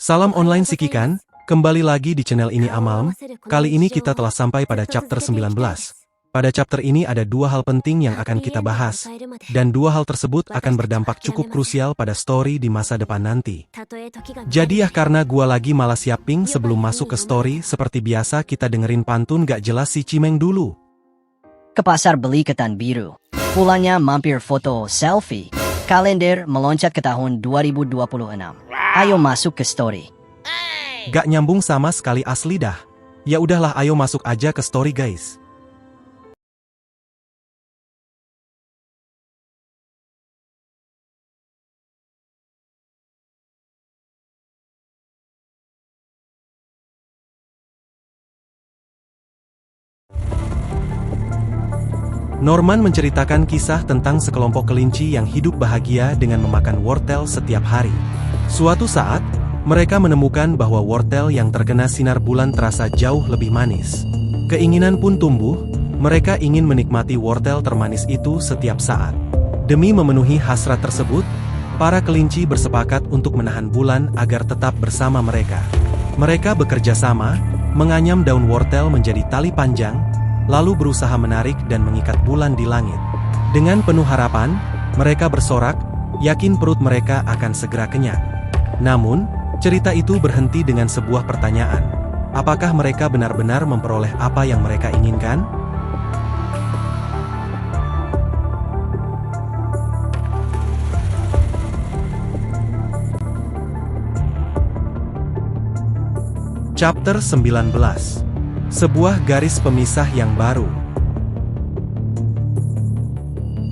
Salam online Sikikan, kembali lagi di channel ini Amalm. Kali ini kita telah sampai pada chapter 19. Pada chapter ini ada dua hal penting yang akan kita bahas, dan dua hal tersebut akan berdampak cukup krusial pada story di masa depan nanti. Jadi karena gua lagi malas siaping sebelum masuk ke story, seperti biasa kita dengerin pantun gak jelas si Cimeng dulu. Ke pasar beli ketan biru, pulangnya mampir foto selfie, kalender meloncat ke tahun 2026. Ayo masuk ke story. Gak nyambung sama sekali asli dah. Ya udahlah, ayo masuk aja ke story guys. Norman menceritakan kisah tentang sekelompok kelinci yang hidup bahagia dengan memakan wortel setiap hari. Suatu saat, mereka menemukan bahwa wortel yang terkena sinar bulan terasa jauh lebih manis. Keinginan pun tumbuh, mereka ingin menikmati wortel termanis itu setiap saat. Demi memenuhi hasrat tersebut, para kelinci bersepakat untuk menahan bulan agar tetap bersama mereka. Mereka bekerja sama, menganyam daun wortel menjadi tali panjang, lalu berusaha menarik dan mengikat bulan di langit. Dengan penuh harapan, mereka bersorak, yakin perut mereka akan segera kenyang. Namun, cerita itu berhenti dengan sebuah pertanyaan. Apakah mereka benar-benar memperoleh apa yang mereka inginkan? Chapter 19. Sebuah garis pemisah yang baru.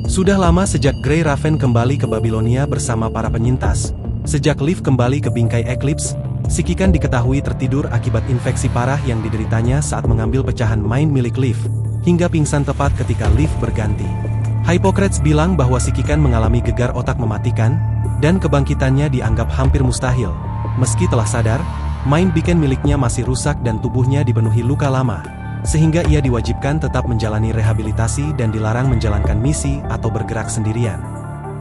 Sudah lama sejak Grey Raven kembali ke Babilonia bersama para penyintas. Sejak Leaf kembali ke bingkai Eclipse, Sikikan diketahui tertidur akibat infeksi parah yang dideritanya saat mengambil pecahan mind milik Leaf, hingga pingsan tepat ketika Leaf berganti. Hippocrates bilang bahwa Sikikan mengalami gegar otak mematikan, dan kebangkitannya dianggap hampir mustahil. Meski telah sadar, mind beacon miliknya masih rusak dan tubuhnya dipenuhi luka lama, sehingga ia diwajibkan tetap menjalani rehabilitasi dan dilarang menjalankan misi atau bergerak sendirian.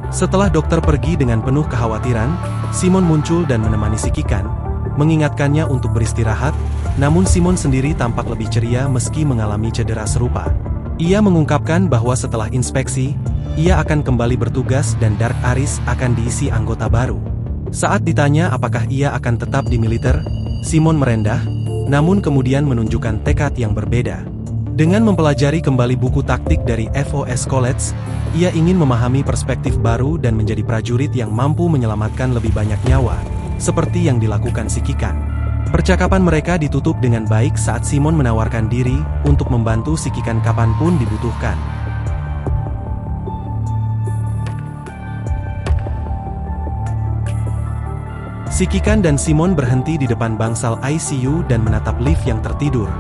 Setelah dokter pergi dengan penuh kekhawatiran, Simon muncul dan menemani Sikikan, mengingatkannya untuk beristirahat, namun Simon sendiri tampak lebih ceria meski mengalami cedera serupa. Ia mengungkapkan bahwa setelah inspeksi, ia akan kembali bertugas dan Dark Aris akan diisi anggota baru. Saat ditanya apakah ia akan tetap di militer, Simon merendah, namun kemudian menunjukkan tekad yang berbeda. Dengan mempelajari kembali buku taktik dari FOS College, ia ingin memahami perspektif baru dan menjadi prajurit yang mampu menyelamatkan lebih banyak nyawa, seperti yang dilakukan Sikikan. Percakapan mereka ditutup dengan baik saat Simon menawarkan diri untuk membantu Sikikan kapanpun dibutuhkan. Sikikan dan Simon berhenti di depan bangsal ICU dan menatap Leaf yang tertidur,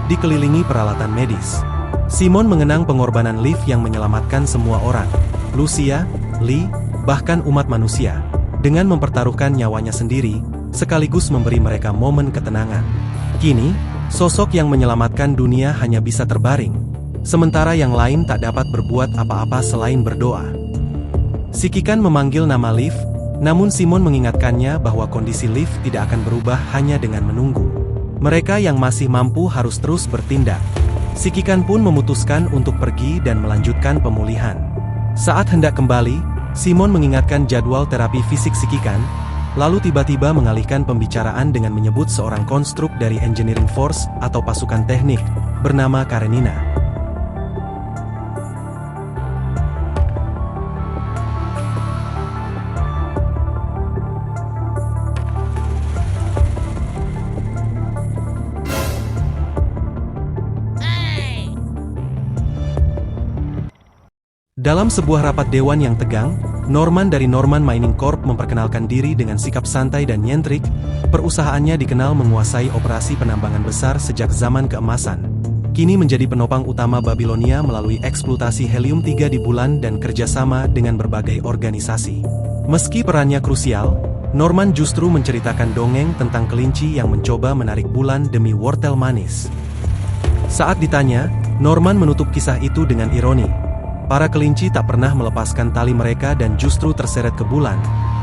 dikelilingi peralatan medis. Simon mengenang pengorbanan Leaf yang menyelamatkan semua orang, Lucia, Lee, bahkan umat manusia, dengan mempertaruhkan nyawanya sendiri, sekaligus memberi mereka momen ketenangan. Kini, sosok yang menyelamatkan dunia hanya bisa terbaring, sementara yang lain tak dapat berbuat apa-apa selain berdoa. Sikikan memanggil nama Leaf, namun Simon mengingatkannya bahwa kondisi Leaf tidak akan berubah hanya dengan menunggu. Mereka yang masih mampu harus terus bertindak. Sikikan pun memutuskan untuk pergi dan melanjutkan pemulihan. Saat hendak kembali, Simon mengingatkan jadwal terapi fisik Sikikan, lalu tiba-tiba mengalihkan pembicaraan dengan menyebut seorang konstruk dari Engineering Force atau pasukan teknik, bernama Karenina. Dalam sebuah rapat dewan yang tegang, Norman dari Norman Mining Corp memperkenalkan diri dengan sikap santai dan nyentrik. Perusahaannya dikenal menguasai operasi penambangan besar sejak zaman keemasan. Kini menjadi penopang utama Babilonia melalui eksploitasi helium-3 di bulan dan kerjasama dengan berbagai organisasi. Meski perannya krusial, Norman justru menceritakan dongeng tentang kelinci yang mencoba menarik bulan demi wortel manis. Saat ditanya, Norman menutup kisah itu dengan ironi. Para kelinci tak pernah melepaskan tali mereka dan justru terseret ke bulan,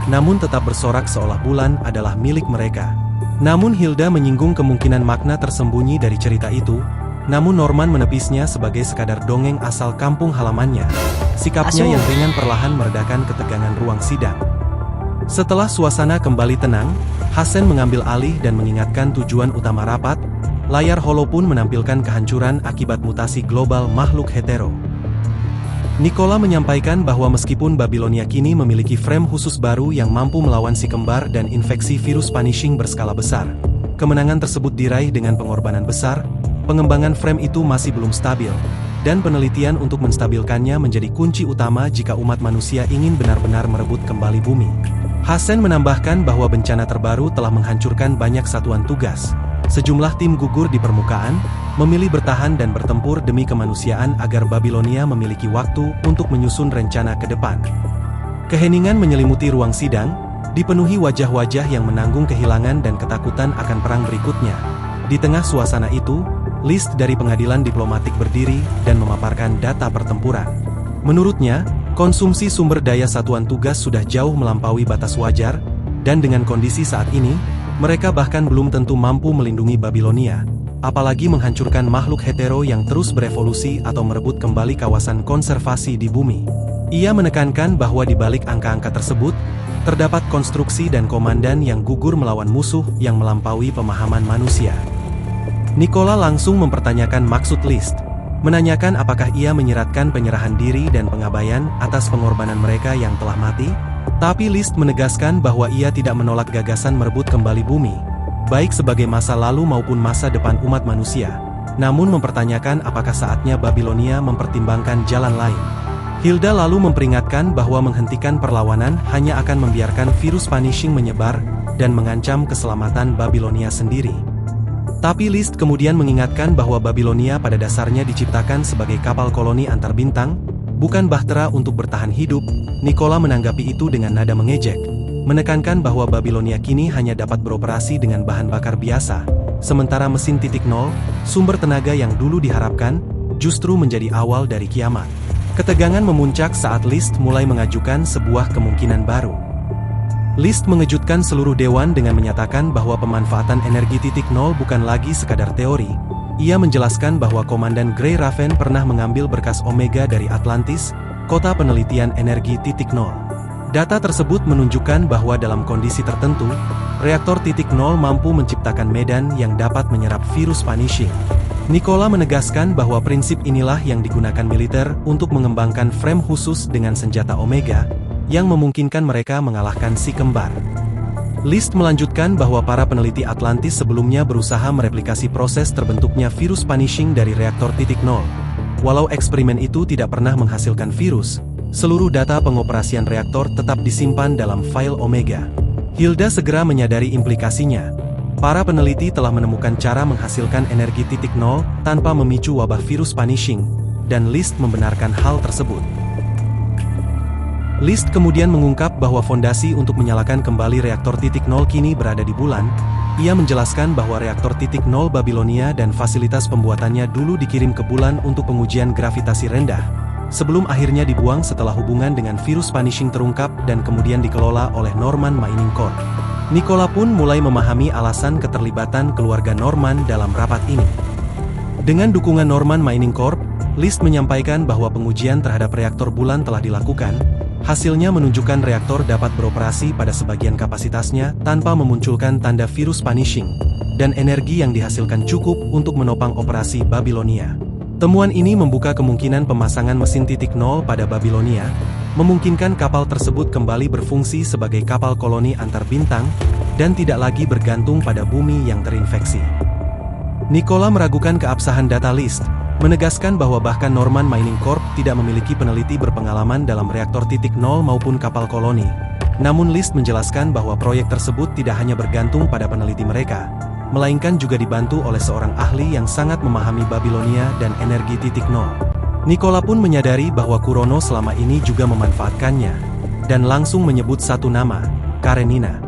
namun tetap bersorak seolah bulan adalah milik mereka. Namun Hilda menyinggung kemungkinan makna tersembunyi dari cerita itu, namun Norman menepisnya sebagai sekadar dongeng asal kampung halamannya. Sikapnya yang ringan perlahan meredakan ketegangan ruang sidang. Setelah suasana kembali tenang, Hasan mengambil alih dan mengingatkan tujuan utama rapat. Layar holo pun menampilkan kehancuran akibat mutasi global makhluk hetero. Nicola menyampaikan bahwa meskipun Babilonia kini memiliki frame khusus baru yang mampu melawan si kembar dan infeksi virus punishing berskala besar, kemenangan tersebut diraih dengan pengorbanan besar. Pengembangan frame itu masih belum stabil, dan penelitian untuk menstabilkannya menjadi kunci utama jika umat manusia ingin benar-benar merebut kembali bumi. Hasan menambahkan bahwa bencana terbaru telah menghancurkan banyak satuan tugas. Sejumlah tim gugur di permukaan, memilih bertahan dan bertempur demi kemanusiaan agar Babilonia memiliki waktu untuk menyusun rencana ke depan. Keheningan menyelimuti ruang sidang, dipenuhi wajah-wajah yang menanggung kehilangan dan ketakutan akan perang berikutnya. Di tengah suasana itu, List dari pengadilan diplomatik berdiri dan memaparkan data pertempuran. Menurutnya, konsumsi sumber daya satuan tugas sudah jauh melampaui batas wajar, dan dengan kondisi saat ini, mereka bahkan belum tentu mampu melindungi Babilonia, apalagi menghancurkan makhluk hetero yang terus berevolusi atau merebut kembali kawasan konservasi di bumi. Ia menekankan bahwa di balik angka-angka tersebut, terdapat konstruksi dan komandan yang gugur melawan musuh yang melampaui pemahaman manusia. Nicola langsung mempertanyakan maksud List, menanyakan apakah ia menyiratkan penyerahan diri dan pengabaian atas pengorbanan mereka yang telah mati. Tapi List menegaskan bahwa ia tidak menolak gagasan merebut kembali bumi, baik sebagai masa lalu maupun masa depan umat manusia, namun mempertanyakan apakah saatnya Babilonia mempertimbangkan jalan lain. Hilda lalu memperingatkan bahwa menghentikan perlawanan hanya akan membiarkan virus punishing menyebar dan mengancam keselamatan Babilonia sendiri. Tapi List kemudian mengingatkan bahwa Babilonia pada dasarnya diciptakan sebagai kapal koloni antar bintang, bukan bahtera untuk bertahan hidup. Nicola menanggapi itu dengan nada mengejek, menekankan bahwa Babilonia kini hanya dapat beroperasi dengan bahan bakar biasa, sementara mesin titik nol, sumber tenaga yang dulu diharapkan, justru menjadi awal dari kiamat. Ketegangan memuncak saat List mulai mengajukan sebuah kemungkinan baru. List mengejutkan seluruh dewan dengan menyatakan bahwa pemanfaatan energi titik nol bukan lagi sekadar teori. Ia menjelaskan bahwa Komandan Grey Raven pernah mengambil berkas Omega dari Atlantis, kota penelitian energi titik nol. Data tersebut menunjukkan bahwa dalam kondisi tertentu, reaktor titik nol mampu menciptakan medan yang dapat menyerap virus punishing. Nicola menegaskan bahwa prinsip inilah yang digunakan militer untuk mengembangkan frame khusus dengan senjata Omega, yang memungkinkan mereka mengalahkan si kembar. List melanjutkan bahwa para peneliti Atlantis sebelumnya berusaha mereplikasi proses terbentuknya virus punishing dari reaktor titik nol. Walau eksperimen itu tidak pernah menghasilkan virus, seluruh data pengoperasian reaktor tetap disimpan dalam file Omega. Hilda segera menyadari implikasinya. Para peneliti telah menemukan cara menghasilkan energi titik nol tanpa memicu wabah virus punishing, dan List membenarkan hal tersebut. List kemudian mengungkap bahwa fondasi untuk menyalakan kembali reaktor titik nol kini berada di bulan. Ia menjelaskan bahwa reaktor titik nol Babilonia dan fasilitas pembuatannya dulu dikirim ke bulan untuk pengujian gravitasi rendah, sebelum akhirnya dibuang setelah hubungan dengan virus punishing terungkap dan kemudian dikelola oleh Norman Mining Corp. Nicola pun mulai memahami alasan keterlibatan keluarga Norman dalam rapat ini. Dengan dukungan Norman Mining Corp, List menyampaikan bahwa pengujian terhadap reaktor bulan telah dilakukan. Hasilnya menunjukkan reaktor dapat beroperasi pada sebagian kapasitasnya tanpa memunculkan tanda virus punishing, dan energi yang dihasilkan cukup untuk menopang operasi Babilonia. Temuan ini membuka kemungkinan pemasangan mesin titik nol pada Babilonia, memungkinkan kapal tersebut kembali berfungsi sebagai kapal koloni antar bintang, dan tidak lagi bergantung pada bumi yang terinfeksi. Nicola meragukan keabsahan data List, menegaskan bahwa bahkan Norman Mining Corp tidak memiliki peneliti berpengalaman dalam reaktor titik nol maupun kapal koloni. Namun List menjelaskan bahwa proyek tersebut tidak hanya bergantung pada peneliti mereka, melainkan juga dibantu oleh seorang ahli yang sangat memahami Babilonia dan energi titik nol. Nicola pun menyadari bahwa Kurono selama ini juga memanfaatkannya, dan langsung menyebut satu nama, Karenina.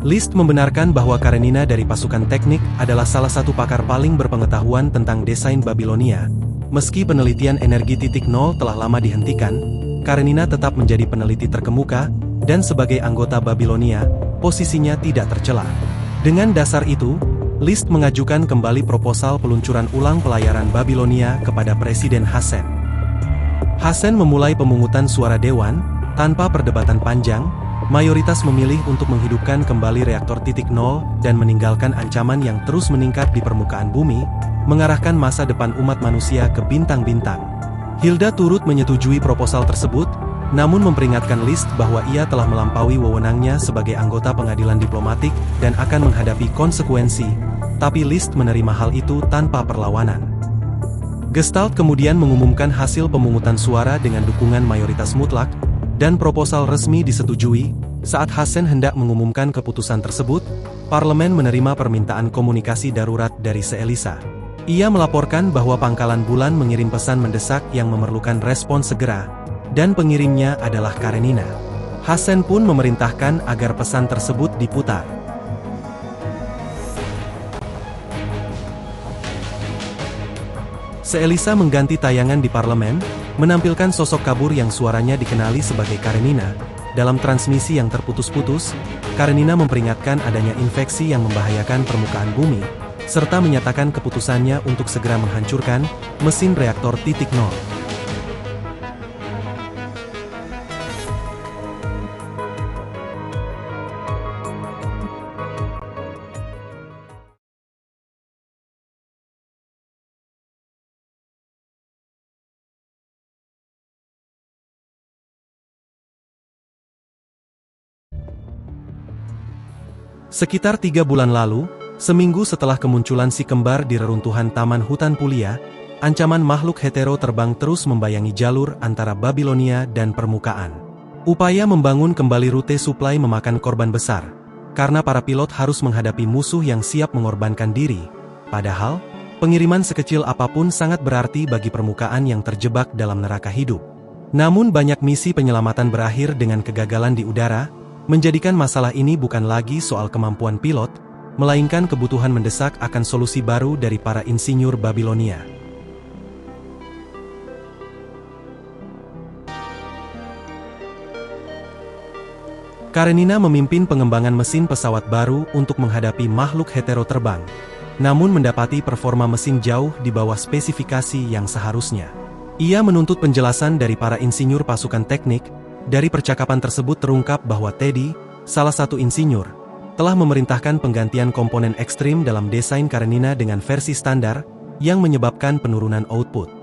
List membenarkan bahwa Karenina dari pasukan teknik adalah salah satu pakar paling berpengetahuan tentang desain Babilonia. Meski penelitian energi titik nol telah lama dihentikan, Karenina tetap menjadi peneliti terkemuka, dan sebagai anggota Babilonia, posisinya tidak tercela. Dengan dasar itu, Liszt mengajukan kembali proposal peluncuran ulang pelayaran Babilonia kepada Presiden Hassen. Hassen memulai pemungutan suara dewan, tanpa perdebatan panjang, mayoritas memilih untuk menghidupkan kembali reaktor titik nol dan meninggalkan ancaman yang terus meningkat di permukaan bumi, mengarahkan masa depan umat manusia ke bintang-bintang. Hilda turut menyetujui proposal tersebut, namun memperingatkan Liszt bahwa ia telah melampaui wewenangnya sebagai anggota pengadilan diplomatik dan akan menghadapi konsekuensi, tapi Liszt menerima hal itu tanpa perlawanan. Gestalt kemudian mengumumkan hasil pemungutan suara dengan dukungan mayoritas mutlak, dan proposal resmi disetujui. Saat Hassen hendak mengumumkan keputusan tersebut, parlemen menerima permintaan komunikasi darurat dari Seelisa. Ia melaporkan bahwa Pangkalan Bulan mengirim pesan mendesak yang memerlukan respon segera, dan pengirimnya adalah Karenina. Hassen pun memerintahkan agar pesan tersebut diputar. Seelisa mengganti tayangan di parlemen, menampilkan sosok kabur yang suaranya dikenali sebagai Karenina. Dalam transmisi yang terputus-putus, Karenina memperingatkan adanya infeksi yang membahayakan permukaan bumi, serta menyatakan keputusannya untuk segera menghancurkan mesin reaktor titik nol. Sekitar 3 bulan lalu, seminggu setelah kemunculan si kembar di reruntuhan Taman Hutan Puglia, ancaman makhluk hetero terbang terus membayangi jalur antara Babilonia dan permukaan. Upaya membangun kembali rute suplai memakan korban besar, karena para pilot harus menghadapi musuh yang siap mengorbankan diri. Padahal, pengiriman sekecil apapun sangat berarti bagi permukaan yang terjebak dalam neraka hidup. Namun banyak misi penyelamatan berakhir dengan kegagalan di udara, menjadikan masalah ini bukan lagi soal kemampuan pilot, melainkan kebutuhan mendesak akan solusi baru dari para insinyur Babilonia. Karenina memimpin pengembangan mesin pesawat baru untuk menghadapi makhluk hetero terbang, namun mendapati performa mesin jauh di bawah spesifikasi yang seharusnya. Ia menuntut penjelasan dari para insinyur pasukan teknik. Dari percakapan tersebut terungkap bahwa Teddy, salah satu insinyur, telah memerintahkan penggantian komponen ekstrim dalam desain Karenina dengan versi standar, yang menyebabkan penurunan output.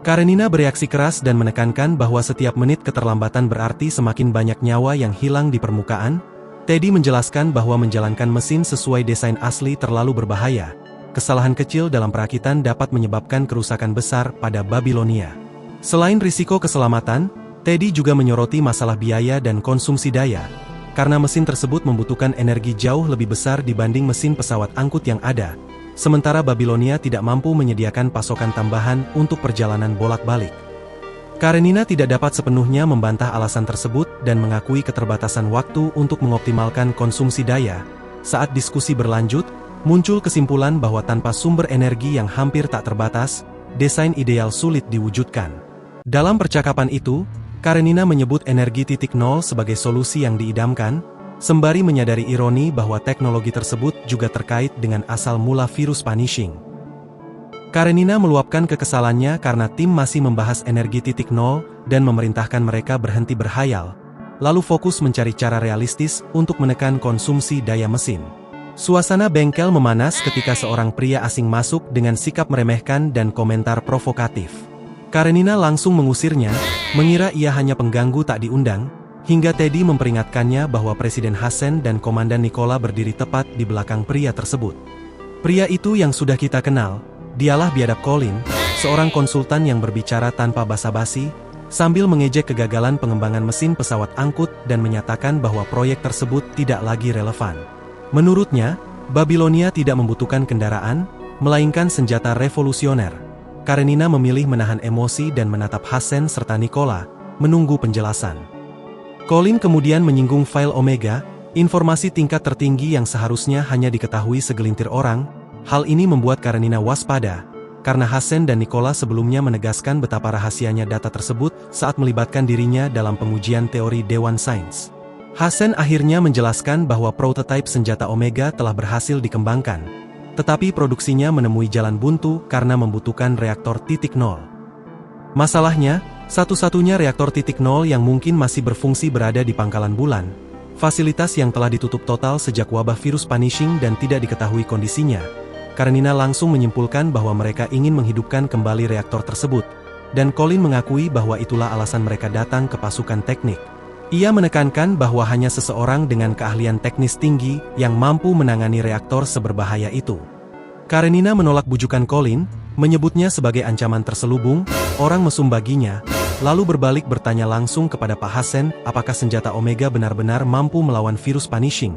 Karenina bereaksi keras dan menekankan bahwa setiap menit keterlambatan berarti semakin banyak nyawa yang hilang di permukaan. Teddy menjelaskan bahwa menjalankan mesin sesuai desain asli terlalu berbahaya. Kesalahan kecil dalam perakitan dapat menyebabkan kerusakan besar pada Babilonia. Selain risiko keselamatan, Teddy juga menyoroti masalah biaya dan konsumsi daya, karena mesin tersebut membutuhkan energi jauh lebih besar dibanding mesin pesawat angkut yang ada, sementara Babilonia tidak mampu menyediakan pasokan tambahan untuk perjalanan bolak-balik. Karenina tidak dapat sepenuhnya membantah alasan tersebut dan mengakui keterbatasan waktu untuk mengoptimalkan konsumsi daya. Saat diskusi berlanjut, muncul kesimpulan bahwa tanpa sumber energi yang hampir tak terbatas, desain ideal sulit diwujudkan. Dalam percakapan itu, Karenina menyebut energi titik nol sebagai solusi yang diidamkan, sembari menyadari ironi bahwa teknologi tersebut juga terkait dengan asal mula virus punishing. Karenina meluapkan kekesalannya karena tim masih membahas energi titik nol dan memerintahkan mereka berhenti berhayal, lalu fokus mencari cara realistis untuk menekan konsumsi daya mesin. Suasana bengkel memanas ketika seorang pria asing masuk dengan sikap meremehkan dan komentar provokatif. Karenina langsung mengusirnya, mengira ia hanya pengganggu tak diundang, hingga Teddy memperingatkannya bahwa Presiden Hassen dan Komandan Nicola berdiri tepat di belakang pria tersebut. Pria itu yang sudah kita kenal, dialah biadab Colin, seorang konsultan yang berbicara tanpa basa-basi, sambil mengejek kegagalan pengembangan mesin pesawat angkut dan menyatakan bahwa proyek tersebut tidak lagi relevan. Menurutnya, Babilonia tidak membutuhkan kendaraan, melainkan senjata revolusioner. Karenina memilih menahan emosi dan menatap Hassen serta Nicola, menunggu penjelasan. Colin kemudian menyinggung file Omega, informasi tingkat tertinggi yang seharusnya hanya diketahui segelintir orang. Hal ini membuat Karenina waspada, karena Hassen dan Nicola sebelumnya menegaskan betapa rahasianya data tersebut saat melibatkan dirinya dalam pengujian teori Dewan Sains. Hassen akhirnya menjelaskan bahwa prototipe senjata Omega telah berhasil dikembangkan, tetapi produksinya menemui jalan buntu karena membutuhkan reaktor titik nol. Masalahnya, satu-satunya reaktor titik nol yang mungkin masih berfungsi berada di Pangkalan Bulan, fasilitas yang telah ditutup total sejak wabah virus Punishing dan tidak diketahui kondisinya. Karenina langsung menyimpulkan bahwa mereka ingin menghidupkan kembali reaktor tersebut, dan Colin mengakui bahwa itulah alasan mereka datang ke pasukan teknik. Ia menekankan bahwa hanya seseorang dengan keahlian teknis tinggi yang mampu menangani reaktor seberbahaya itu. Karenina menolak bujukan Colin, menyebutnya sebagai ancaman terselubung, orang mesum baginya, lalu berbalik bertanya langsung kepada Pak Hassen apakah senjata Omega benar-benar mampu melawan virus Punishing.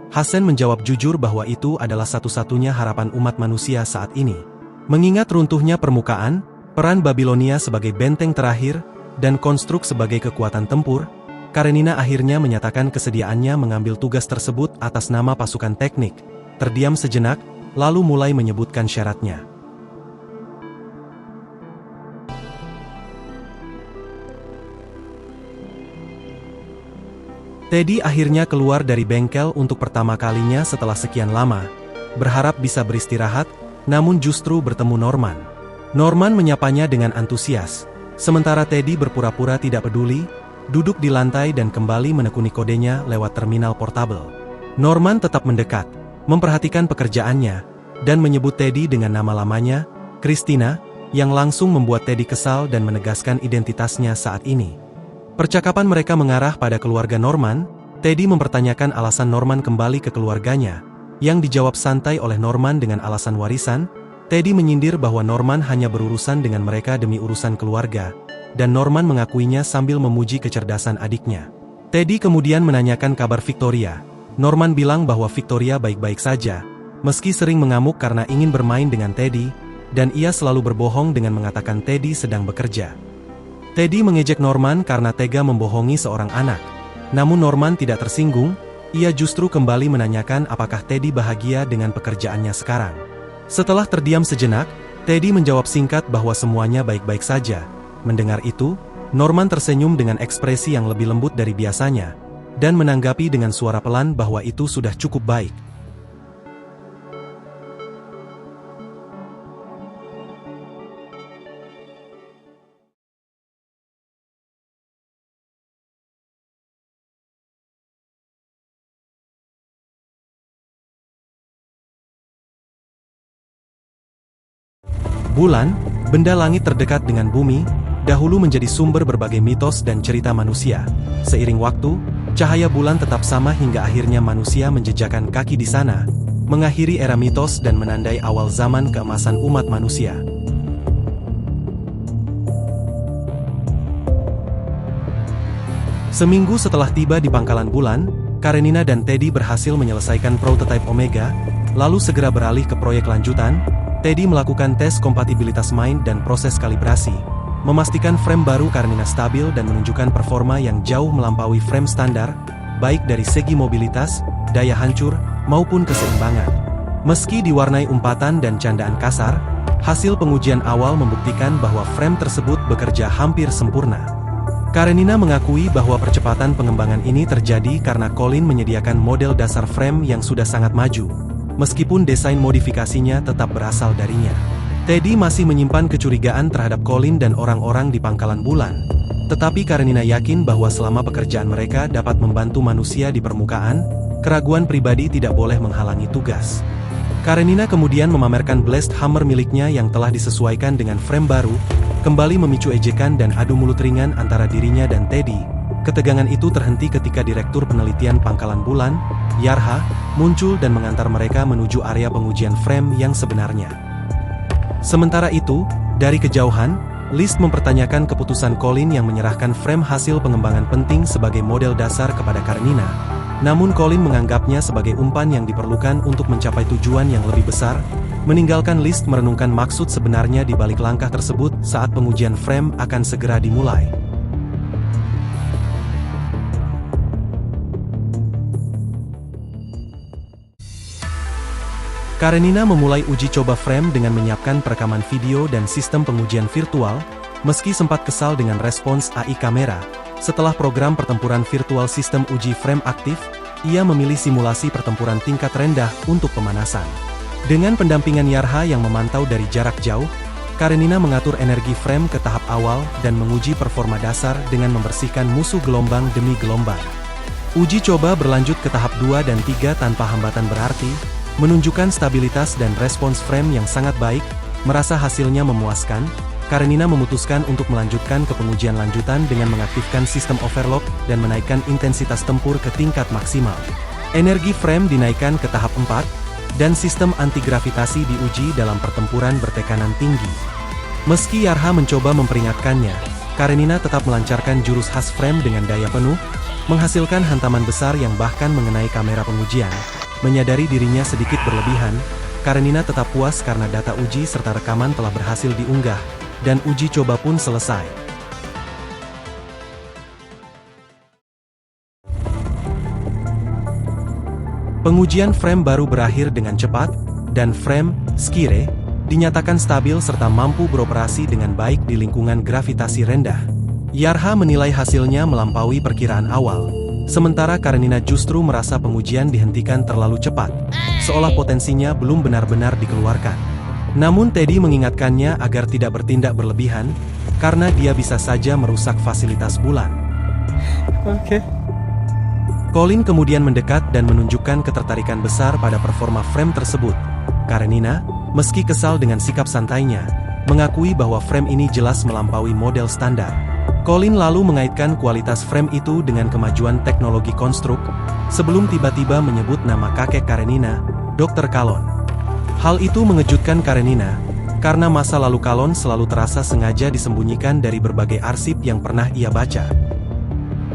Hassen menjawab jujur bahwa itu adalah satu-satunya harapan umat manusia saat ini. Mengingat runtuhnya permukaan, peran Babilonia sebagai benteng terakhir, dan konstruk sebagai kekuatan tempur, Karenina akhirnya menyatakan kesediaannya mengambil tugas tersebut atas nama pasukan teknik, terdiam sejenak, lalu mulai menyebutkan syaratnya. Teddy akhirnya keluar dari bengkel untuk pertama kalinya setelah sekian lama, berharap bisa beristirahat, namun justru bertemu Norman. Norman menyapanya dengan antusias, sementara Teddy berpura-pura tidak peduli, duduk di lantai dan kembali menekuni kodenya lewat terminal portable. Norman tetap mendekat, memperhatikan pekerjaannya, dan menyebut Teddy dengan nama lamanya, Christina, yang langsung membuat Teddy kesal dan menegaskan identitasnya saat ini. Percakapan mereka mengarah pada keluarga Norman. Teddy mempertanyakan alasan Norman kembali ke keluarganya, yang dijawab santai oleh Norman dengan alasan warisan. Teddy menyindir bahwa Norman hanya berurusan dengan mereka demi urusan keluarga, dan Norman mengakuinya sambil memuji kecerdasan adiknya. Teddy kemudian menanyakan kabar Victoria. Norman bilang bahwa Victoria baik-baik saja, meski sering mengamuk karena ingin bermain dengan Teddy, dan ia selalu berbohong dengan mengatakan Teddy sedang bekerja. Teddy mengejek Norman karena tega membohongi seorang anak. Namun Norman tidak tersinggung, ia justru kembali menanyakan apakah Teddy bahagia dengan pekerjaannya sekarang. Setelah terdiam sejenak, Teddy menjawab singkat bahwa semuanya baik-baik saja. Mendengar itu, Norman tersenyum dengan ekspresi yang lebih lembut dari biasanya, dan menanggapi dengan suara pelan bahwa itu sudah cukup baik. Bulan, benda langit terdekat dengan bumi, dahulu menjadi sumber berbagai mitos dan cerita manusia. Seiring waktu, cahaya bulan tetap sama hingga akhirnya manusia menjejakkan kaki di sana, mengakhiri era mitos dan menandai awal zaman keemasan umat manusia. Seminggu setelah tiba di Pangkalan Bulan, Karenina dan Teddy berhasil menyelesaikan prototipe Omega, lalu segera beralih ke proyek lanjutan. Teddy melakukan tes kompatibilitas main dan proses kalibrasi, memastikan frame baru Karenina stabil dan menunjukkan performa yang jauh melampaui frame standar, baik dari segi mobilitas, daya hancur, maupun keseimbangan. Meski diwarnai umpatan dan candaan kasar, hasil pengujian awal membuktikan bahwa frame tersebut bekerja hampir sempurna. Karenina mengakui bahwa percepatan pengembangan ini terjadi karena Colin menyediakan model dasar frame yang sudah sangat maju, meskipun desain modifikasinya tetap berasal darinya. Teddy masih menyimpan kecurigaan terhadap Colin dan orang-orang di Pangkalan Bulan, tetapi Karenina yakin bahwa selama pekerjaan mereka dapat membantu manusia di permukaan, keraguan pribadi tidak boleh menghalangi tugas. Karenina kemudian memamerkan Blast Hammer miliknya yang telah disesuaikan dengan frame baru, kembali memicu ejekan dan adu mulut ringan antara dirinya dan Teddy. Ketegangan itu terhenti ketika Direktur Penelitian Pangkalan Bulan, Yarha, muncul dan mengantar mereka menuju area pengujian frame yang sebenarnya. Sementara itu, dari kejauhan, List mempertanyakan keputusan Colin yang menyerahkan frame hasil pengembangan penting sebagai model dasar kepada Karenina. Namun Colin menganggapnya sebagai umpan yang diperlukan untuk mencapai tujuan yang lebih besar, meninggalkan List merenungkan maksud sebenarnya di balik langkah tersebut saat pengujian frame akan segera dimulai. Karenina memulai uji coba frame dengan menyiapkan perekaman video dan sistem pengujian virtual. Meski sempat kesal dengan respons AI kamera, Setelah program pertempuran virtual sistem uji frame aktif, ia memilih simulasi pertempuran tingkat rendah untuk pemanasan. Dengan pendampingan Yarha yang memantau dari jarak jauh, Karenina mengatur energi frame ke tahap awal dan menguji performa dasar dengan membersihkan musuh gelombang demi gelombang. Uji coba berlanjut ke tahap 2 dan 3 tanpa hambatan berarti, menunjukkan stabilitas dan respons frame yang sangat baik. Merasa hasilnya memuaskan, Karenina memutuskan untuk melanjutkan ke pengujian lanjutan dengan mengaktifkan sistem overlock dan menaikkan intensitas tempur ke tingkat maksimal. Energi frame dinaikkan ke tahap 4, dan sistem anti-gravitasi diuji dalam pertempuran bertekanan tinggi. Meski Yarha mencoba memperingatkannya, Karenina tetap melancarkan jurus khas frame dengan daya penuh, menghasilkan hantaman besar yang bahkan mengenai kamera pengujian. Menyadari dirinya sedikit berlebihan, Karenina tetap puas karena data uji serta rekaman telah berhasil diunggah, dan uji coba pun selesai. Pengujian frame baru berakhir dengan cepat, dan frame, Skire, dinyatakan stabil serta mampu beroperasi dengan baik di lingkungan gravitasi rendah. Yarha menilai hasilnya melampaui perkiraan awal, sementara Karenina justru merasa pengujian dihentikan terlalu cepat, seolah potensinya belum benar-benar dikeluarkan. Namun Teddy mengingatkannya agar tidak bertindak berlebihan, karena dia bisa saja merusak fasilitas bulan. Oke. Colin kemudian mendekat dan menunjukkan ketertarikan besar pada performa frame tersebut. Karenina, meski kesal dengan sikap santainya, mengakui bahwa frame ini jelas melampaui model standar. Colin lalu mengaitkan kualitas frame itu dengan kemajuan teknologi konstruk, sebelum tiba-tiba menyebut nama kakek Karenina, Dr. Kalon. Hal itu mengejutkan Karenina, karena masa lalu Kalon selalu terasa sengaja disembunyikan dari berbagai arsip yang pernah ia baca.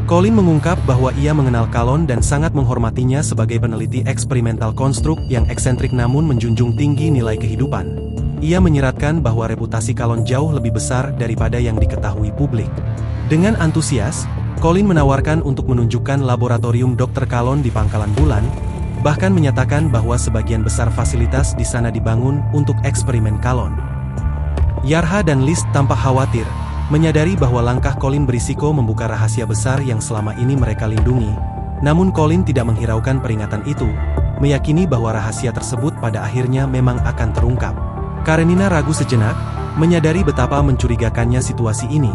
Colin mengungkap bahwa ia mengenal Kalon dan sangat menghormatinya sebagai peneliti eksperimental konstruk yang eksentrik namun menjunjung tinggi nilai kehidupan. Ia menyeratkan bahwa reputasi Kalon jauh lebih besar daripada yang diketahui publik. Dengan antusias, Colin menawarkan untuk menunjukkan laboratorium Dr. Kalon di Pangkalan Bulan, bahkan menyatakan bahwa sebagian besar fasilitas di sana dibangun untuk eksperimen Kalon. Yarha dan List tampak khawatir, menyadari bahwa langkah Colin berisiko membuka rahasia besar yang selama ini mereka lindungi. Namun Colin tidak menghiraukan peringatan itu, meyakini bahwa rahasia tersebut pada akhirnya memang akan terungkap. Karenina ragu sejenak, menyadari betapa mencurigakannya situasi ini,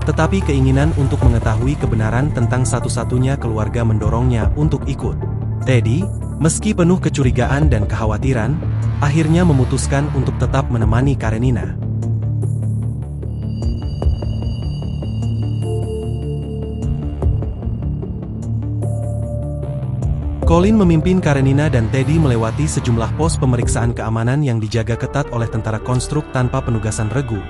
tetapi keinginan untuk mengetahui kebenaran tentang satu-satunya keluarga mendorongnya untuk ikut. Teddy, meski penuh kecurigaan dan kekhawatiran, akhirnya memutuskan untuk tetap menemani Karenina. Colin memimpin Karenina dan Teddy melewati sejumlah pos pemeriksaan keamanan yang dijaga ketat oleh tentara konstruk tanpa penugasan regu.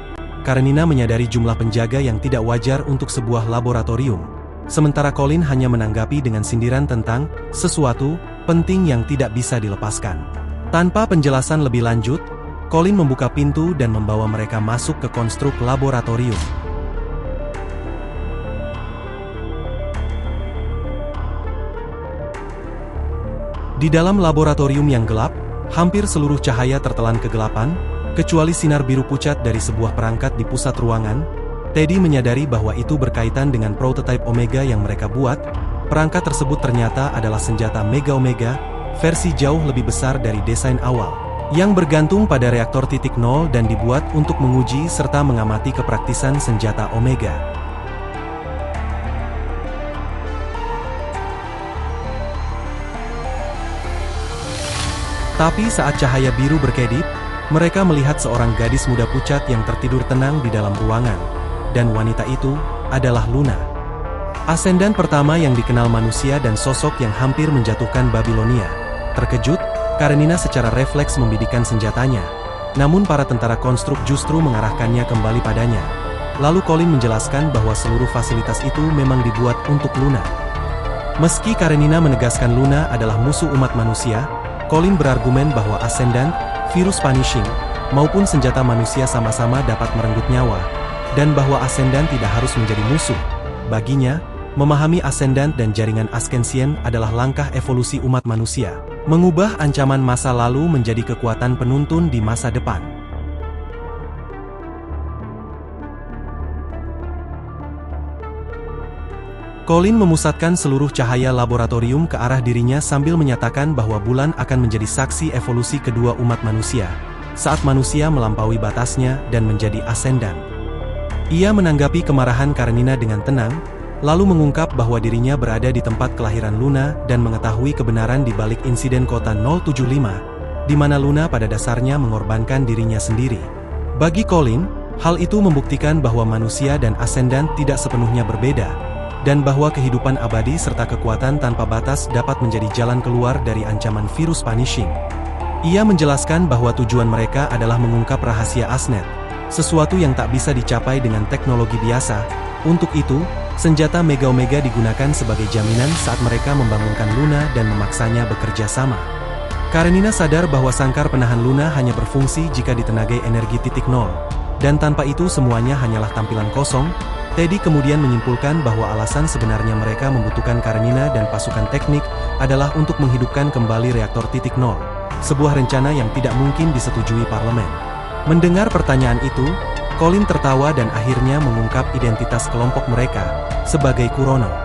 Karenina menyadari jumlah penjaga yang tidak wajar untuk sebuah laboratorium. Sementara Colin hanya menanggapi dengan sindiran tentang sesuatu penting yang tidak bisa dilepaskan. Tanpa penjelasan lebih lanjut, Colin membuka pintu dan membawa mereka masuk ke konstruk laboratorium. Di dalam laboratorium yang gelap, hampir seluruh cahaya tertelan kegelapan, kecuali sinar biru pucat dari sebuah perangkat di pusat ruangan. Teddy menyadari bahwa itu berkaitan dengan prototipe Omega yang mereka buat. Perangkat tersebut ternyata adalah senjata Mega Omega, versi jauh lebih besar dari desain awal, yang bergantung pada reaktor titik nol dan dibuat untuk menguji serta mengamati kepraktisan senjata Omega. Tapi saat cahaya biru berkedip, mereka melihat seorang gadis muda pucat yang tertidur tenang di dalam ruangan. Dan wanita itu adalah Luna, asendan pertama yang dikenal manusia dan sosok yang hampir menjatuhkan Babilonia. Terkejut, Karenina secara refleks membidikkan senjatanya. Namun para tentara konstruk justru mengarahkannya kembali padanya. Lalu Colin menjelaskan bahwa seluruh fasilitas itu memang dibuat untuk Luna. Meski Karenina menegaskan Luna adalah musuh umat manusia, Colin berargumen bahwa Ascendant, virus punishing, maupun senjata manusia sama-sama dapat merenggut nyawa, dan bahwa Ascendant tidak harus menjadi musuh. Baginya, memahami Ascendant dan jaringan Askensien adalah langkah evolusi umat manusia, mengubah ancaman masa lalu menjadi kekuatan penuntun di masa depan. Colin memusatkan seluruh cahaya laboratorium ke arah dirinya sambil menyatakan bahwa bulan akan menjadi saksi evolusi kedua umat manusia, saat manusia melampaui batasnya dan menjadi asendan. Ia menanggapi kemarahan Karenina dengan tenang, lalu mengungkap bahwa dirinya berada di tempat kelahiran Luna dan mengetahui kebenaran di balik insiden Kota 075, di mana Luna pada dasarnya mengorbankan dirinya sendiri. Bagi Colin, hal itu membuktikan bahwa manusia dan asendan tidak sepenuhnya berbeda, dan bahwa kehidupan abadi serta kekuatan tanpa batas dapat menjadi jalan keluar dari ancaman virus Punishing. Ia menjelaskan bahwa tujuan mereka adalah mengungkap rahasia Asnet, sesuatu yang tak bisa dicapai dengan teknologi biasa. Untuk itu, senjata Mega Omega digunakan sebagai jaminan saat mereka membangunkan Luna dan memaksanya bekerja sama. Karenina sadar bahwa sangkar penahan Luna hanya berfungsi jika ditenagai energi titik nol, dan tanpa itu semuanya hanyalah tampilan kosong. Teddy kemudian menyimpulkan bahwa alasan sebenarnya mereka membutuhkan Karenina dan pasukan teknik adalah untuk menghidupkan kembali reaktor titik nol, sebuah rencana yang tidak mungkin disetujui parlemen. Mendengar pertanyaan itu, Colin tertawa dan akhirnya mengungkap identitas kelompok mereka sebagai Kurono.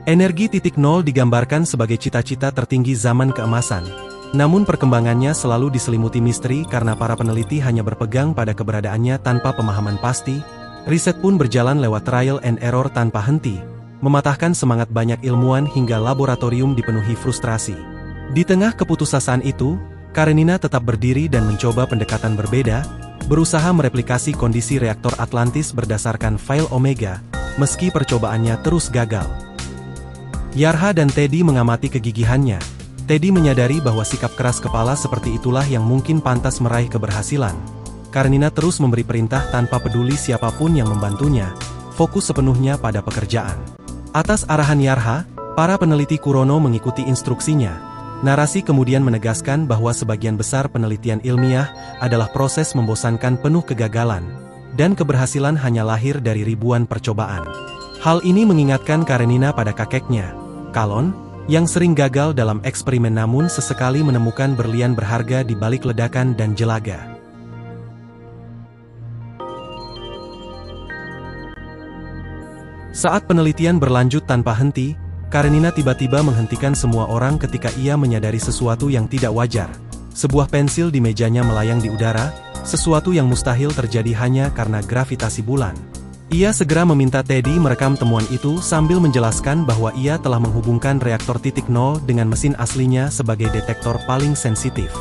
Energi titik nol digambarkan sebagai cita-cita tertinggi zaman keemasan. Namun perkembangannya selalu diselimuti misteri karena para peneliti hanya berpegang pada keberadaannya tanpa pemahaman pasti. Riset pun berjalan lewat trial and error tanpa henti, mematahkan semangat banyak ilmuwan hingga laboratorium dipenuhi frustrasi. Di tengah keputusasaan itu, Karenina tetap berdiri dan mencoba pendekatan berbeda, berusaha mereplikasi kondisi reaktor Atlantis berdasarkan file Omega, meski percobaannya terus gagal. Yarha dan Teddy mengamati kegigihannya. Teddy menyadari bahwa sikap keras kepala seperti itulah yang mungkin pantas meraih keberhasilan. Karenina terus memberi perintah tanpa peduli siapapun yang membantunya, fokus sepenuhnya pada pekerjaan. Atas arahan Yarha, para peneliti Kurono mengikuti instruksinya. Narasi kemudian menegaskan bahwa sebagian besar penelitian ilmiah adalah proses membosankan penuh kegagalan, dan keberhasilan hanya lahir dari ribuan percobaan. Hal ini mengingatkan Karenina pada kakeknya, Kalon, yang sering gagal dalam eksperimen namun sesekali menemukan berlian berharga di balik ledakan dan jelaga. Saat penelitian berlanjut tanpa henti, Karenina tiba-tiba menghentikan semua orang ketika ia menyadari sesuatu yang tidak wajar. Sebuah pensil di mejanya melayang di udara, sesuatu yang mustahil terjadi hanya karena gravitasi bulan. Ia segera meminta Teddy merekam temuan itu sambil menjelaskan bahwa ia telah menghubungkan reaktor titik nol dengan mesin aslinya sebagai detektor paling sensitif.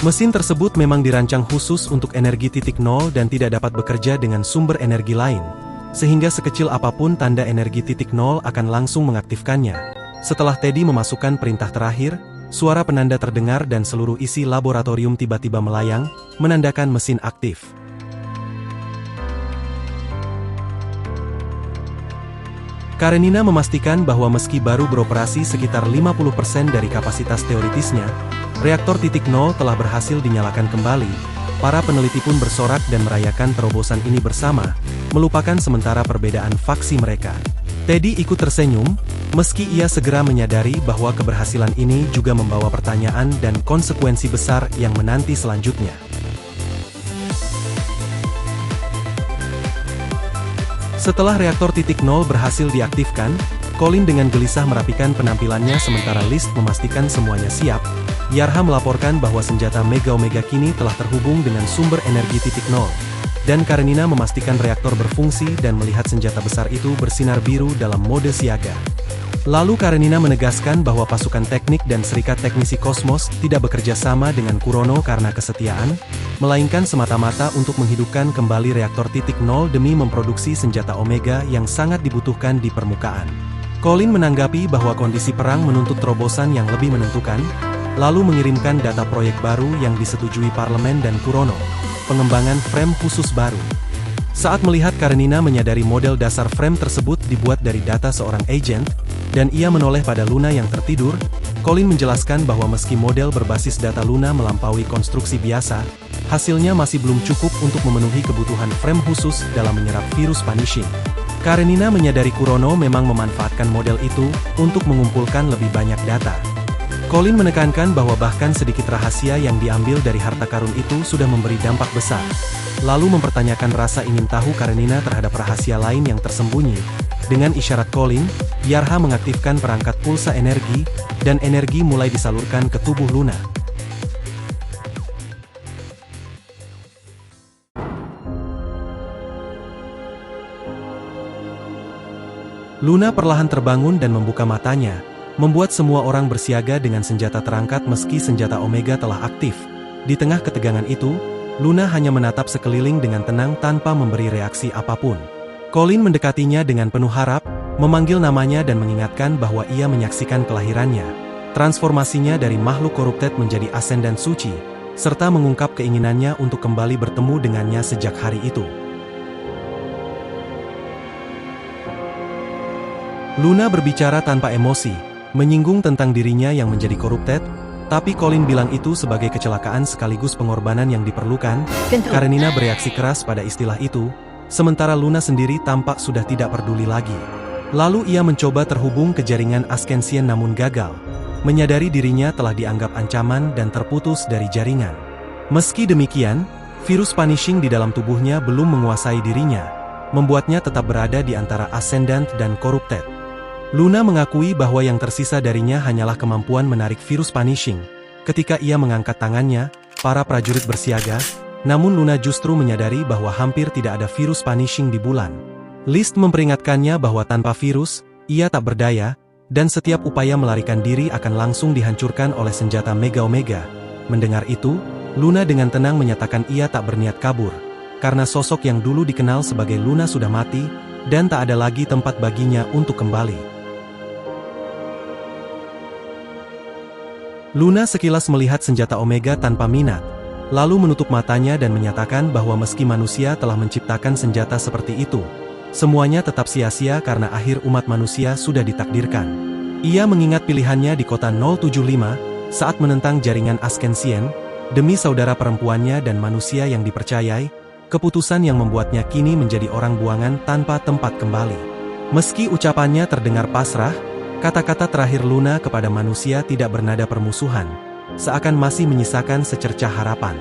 Mesin tersebut memang dirancang khusus untuk energi titik nol dan tidak dapat bekerja dengan sumber energi lain, sehingga sekecil apapun tanda energi titik nol akan langsung mengaktifkannya. Setelah Teddy memasukkan perintah terakhir, suara penanda terdengar dan seluruh isi laboratorium tiba-tiba melayang, menandakan mesin aktif. Karenina memastikan bahwa meski baru beroperasi sekitar 50% dari kapasitas teoritisnya, reaktor titik nol telah berhasil dinyalakan kembali. Para peneliti pun bersorak dan merayakan terobosan ini bersama, melupakan sementara perbedaan faksi mereka. Teddy ikut tersenyum, meski ia segera menyadari bahwa keberhasilan ini juga membawa pertanyaan dan konsekuensi besar yang menanti selanjutnya. Setelah reaktor titik nol berhasil diaktifkan, Colin dengan gelisah merapikan penampilannya sementara List memastikan semuanya siap. Yarha melaporkan bahwa senjata Mega Omega kini telah terhubung dengan sumber energi titik nol, dan Karenina memastikan reaktor berfungsi dan melihat senjata besar itu bersinar biru dalam mode siaga. Lalu Karenina menegaskan bahwa pasukan teknik dan serikat teknisi kosmos tidak bekerja sama dengan Kurono karena kesetiaan, melainkan semata-mata untuk menghidupkan kembali reaktor titik nol demi memproduksi senjata Omega yang sangat dibutuhkan di permukaan. Colin menanggapi bahwa kondisi perang menuntut terobosan yang lebih menentukan, lalu mengirimkan data proyek baru yang disetujui parlemen dan Kurono, pengembangan frame khusus baru. Saat melihat Karenina menyadari model dasar frame tersebut dibuat dari data seorang agen, dan ia menoleh pada Luna yang tertidur, Colin menjelaskan bahwa meski model berbasis data Luna melampaui konstruksi biasa, hasilnya masih belum cukup untuk memenuhi kebutuhan frame khusus dalam menyerap virus punishing. Karenina menyadari Kurono memang memanfaatkan model itu untuk mengumpulkan lebih banyak data. Colin menekankan bahwa bahkan sedikit rahasia yang diambil dari harta karun itu sudah memberi dampak besar. Lalu mempertanyakan rasa ingin tahu Karenina terhadap rahasia lain yang tersembunyi. Dengan isyarat Colin, Yarha mengaktifkan perangkat pulsa energi, dan energi mulai disalurkan ke tubuh Luna. Luna perlahan terbangun dan membuka matanya, membuat semua orang bersiaga dengan senjata terangkat meski senjata Omega telah aktif. Di tengah ketegangan itu, Luna hanya menatap sekeliling dengan tenang tanpa memberi reaksi apapun. Colin mendekatinya dengan penuh harap, memanggil namanya dan mengingatkan bahwa ia menyaksikan kelahirannya. Transformasinya dari makhluk corrupted menjadi ascendant suci, serta mengungkap keinginannya untuk kembali bertemu dengannya sejak hari itu. Luna berbicara tanpa emosi, menyinggung tentang dirinya yang menjadi corrupted, tapi Colin bilang itu sebagai kecelakaan sekaligus pengorbanan yang diperlukan. Karenina bereaksi keras pada istilah itu, sementara Luna sendiri tampak sudah tidak peduli lagi. Lalu ia mencoba terhubung ke jaringan Ascension namun gagal, menyadari dirinya telah dianggap ancaman dan terputus dari jaringan. Meski demikian, virus punishing di dalam tubuhnya belum menguasai dirinya, membuatnya tetap berada di antara Ascendant dan Corrupted. Luna mengakui bahwa yang tersisa darinya hanyalah kemampuan menarik virus punishing. Ketika ia mengangkat tangannya, para prajurit bersiaga, namun Luna justru menyadari bahwa hampir tidak ada virus punishing di bulan. List memperingatkannya bahwa tanpa virus, ia tak berdaya, dan setiap upaya melarikan diri akan langsung dihancurkan oleh senjata Mega Omega. Mendengar itu, Luna dengan tenang menyatakan ia tak berniat kabur, karena sosok yang dulu dikenal sebagai Luna sudah mati, dan tak ada lagi tempat baginya untuk kembali. Luna sekilas melihat senjata Omega tanpa minat, lalu menutup matanya dan menyatakan bahwa meski manusia telah menciptakan senjata seperti itu, semuanya tetap sia-sia karena akhir umat manusia sudah ditakdirkan. Ia mengingat pilihannya di kota 075, saat menentang jaringan Ascension, demi saudara perempuannya dan manusia yang dipercayai, keputusan yang membuatnya kini menjadi orang buangan tanpa tempat kembali. Meski ucapannya terdengar pasrah, kata-kata terakhir Luna kepada manusia tidak bernada permusuhan, seakan masih menyisakan secercah harapan.